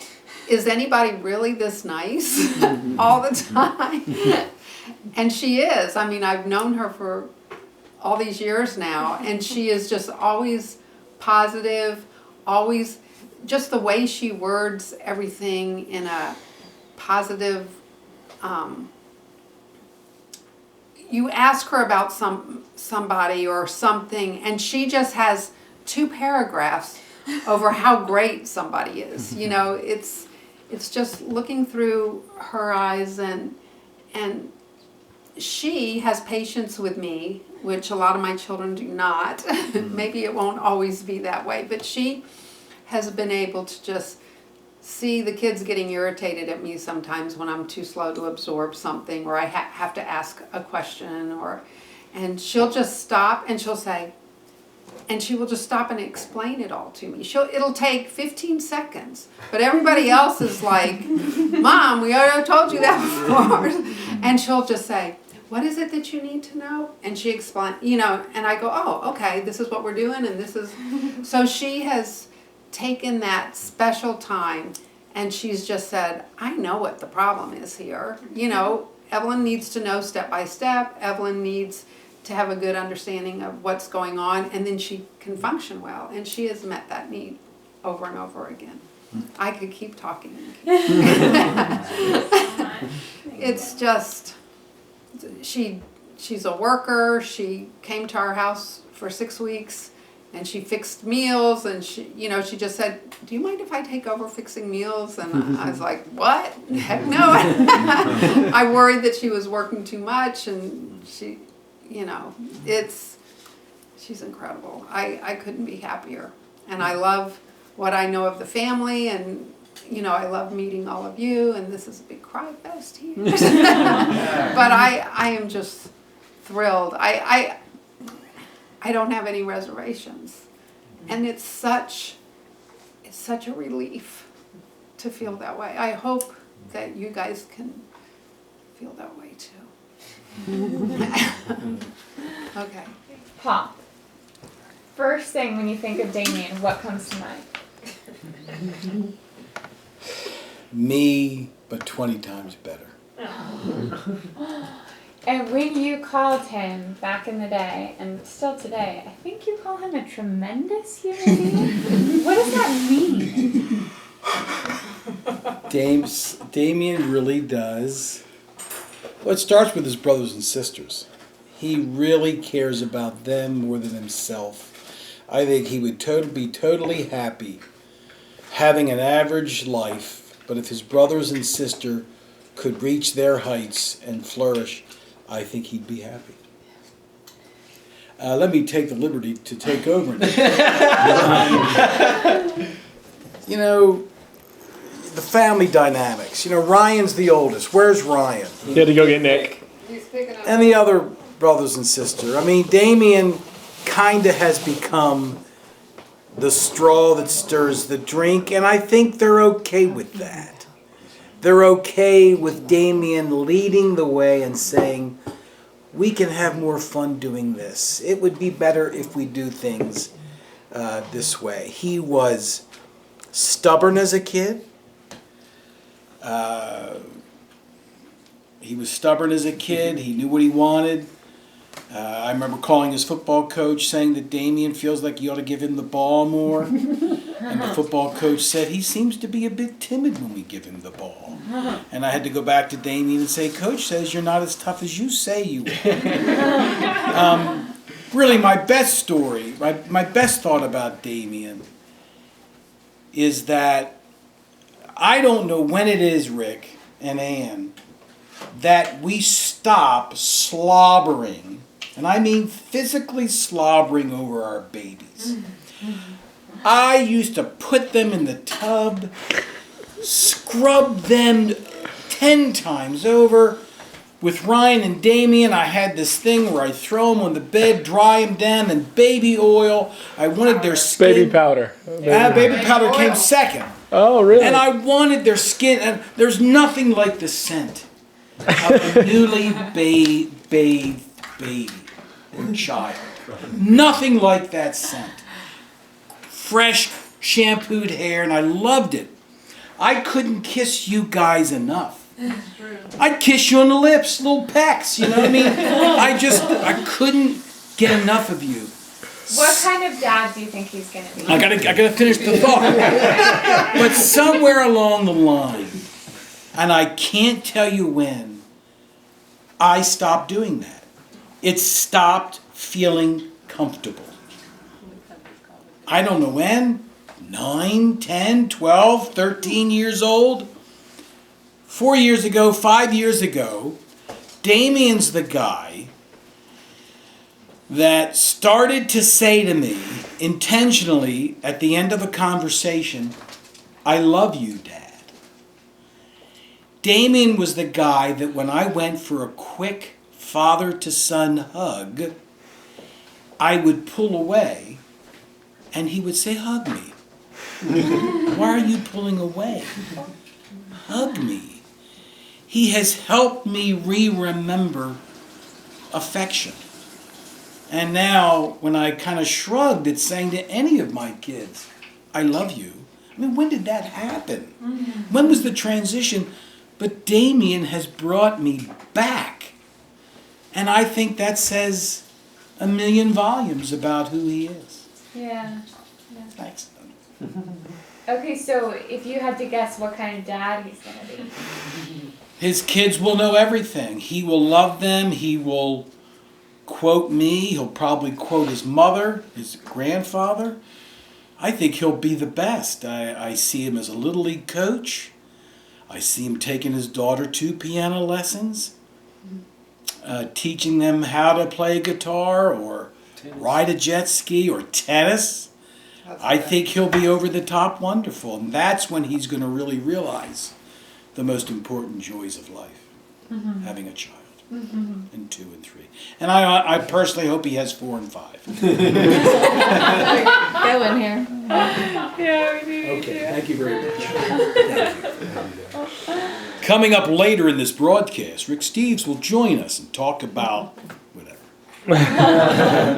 Speaker 8: Is anybody really this nice all the time? And she is. I mean, I've known her for all these years now, and she is just always positive, always just the way she words everything in a positive. You ask her about somebody or something, and she just has 2 paragraphs over how great somebody is. You know, it's just looking through her eyes, and she has patience with me, which a lot of my children do not. Maybe it won't always be that way, but she has been able to just see the kids getting irritated at me sometimes when I'm too slow to absorb something, or I have to ask a question, and she'll just stop and she'll say, and she will just stop and explain it all to me. It'll take 15 seconds, but everybody else is like, Mom, we already told you that before. And she'll just say, what is it that you need to know? And she explains, you know, and I go, oh, okay, this is what we're doing, and this is, so she has taken that special time, and she's just said, I know what the problem is here. You know, Evelyn needs to know step by step. Evelyn needs to have a good understanding of what's going on, and then she can function well. And she has met that need over and over again. I could keep talking. It's just, she's a worker. She came to our house for 6 weeks, and she fixed meals, and she just said, do you mind if I take over fixing meals? And I was like, what? Heck no. I worried that she was working too much, and she, you know, she's incredible. I couldn't be happier. And I love what I know of the family, and, you know, I love meeting all of you, and this is a big cry fest here. But I am just thrilled. I don't have any reservations. And it's such a relief to feel that way. I hope that you guys can feel that way too. Okay.
Speaker 7: Paul, first thing when you think of Damien, what comes to mind?
Speaker 4: Me, but 20 times better.
Speaker 7: And when you called him back in the day, and still today, I think you call him a tremendous human being? What does that mean?
Speaker 4: Damien really does. Well, it starts with his brothers and sisters. He really cares about them more than himself. I think he would be totally happy having an average life, but if his brothers and sister could reach their heights and flourish, I think he'd be happy. Let me take the liberty to take over. You know, the family dynamics. You know, Ryan's the oldest. Where's Ryan?
Speaker 5: He had to go get Nick.
Speaker 4: And the other brothers and sister. I mean, Damien kind of has become the straw that stirs the drink, and I think they're okay with that. They're okay with Damien leading the way and saying, we can have more fun doing this. It would be better if we do things this way. He was stubborn as a kid. He knew what he wanted. I remember calling his football coach saying that Damien feels like you ought to give him the ball more. And the football coach said, he seems to be a bit timid when we give him the ball. And I had to go back to Damien and say, Coach says you're not as tough as you say you are. Really, my best story, my best thought about Damien is that I don't know when it is, Rick and Ann, that we stop slobbering, and I mean physically slobbering over our babies. I used to put them in the tub, scrub them 10 times over. With Ryan and Damien, I had this thing where I throw them on the bed, dry them down, and baby oil. I wanted their skin.
Speaker 5: Baby powder.
Speaker 4: Baby powder came second. Oh, really?
Speaker 15: And I wanted their skin, and there's nothing like the scent of a newly bathed baby or child. Nothing like that scent. Fresh, shampooed hair, and I loved it. I couldn't kiss you guys enough. I'd kiss you on the lips, little pecks, you know what I mean? I couldn't get enough of you.
Speaker 7: What kind of dad do you think he's gonna be?
Speaker 15: I gotta finish the thought. But somewhere along the line, and I can't tell you when, I stopped doing that. It stopped feeling comfortable. I don't know when, 9, 10, 12, 13 years old. 4 years ago, 5 years ago, Damien's the guy that started to say to me intentionally at the end of a conversation, I love you, Dad. Damien was the guy that when I went for a quick father-to-son hug, I would pull away and he would say, hug me. Why are you pulling away? Hug me. He has helped me re-remember affection. And now, when I kind of shrugged at saying to any of my kids, I love you. I mean, when did that happen? Mm-hmm. When was the transition? But Damien has brought me back. And I think that says a million volumes about who he is.
Speaker 7: Yeah.
Speaker 15: Thanks.
Speaker 7: Okay, so if you had to guess what kind of dad he's gonna be.
Speaker 15: His kids will know everything. He will love them. He will quote me. He'll probably quote his mother, his grandfather. I think he'll be the best. I see him as a Little League coach. I see him taking his daughter to piano lessons, teaching them how to play guitar or ride a jet ski or tennis. I think he'll be over the top wonderful. And that's when he's going to really realize the most important joys of life, having a child. And 2 and 3. And I personally hope he has 4 and 5.
Speaker 7: Go in here. Yeah, we do.
Speaker 15: Okay, thank you very much. Thank you. Coming up later in this broadcast, Rick Steves will join us and talk about whatever.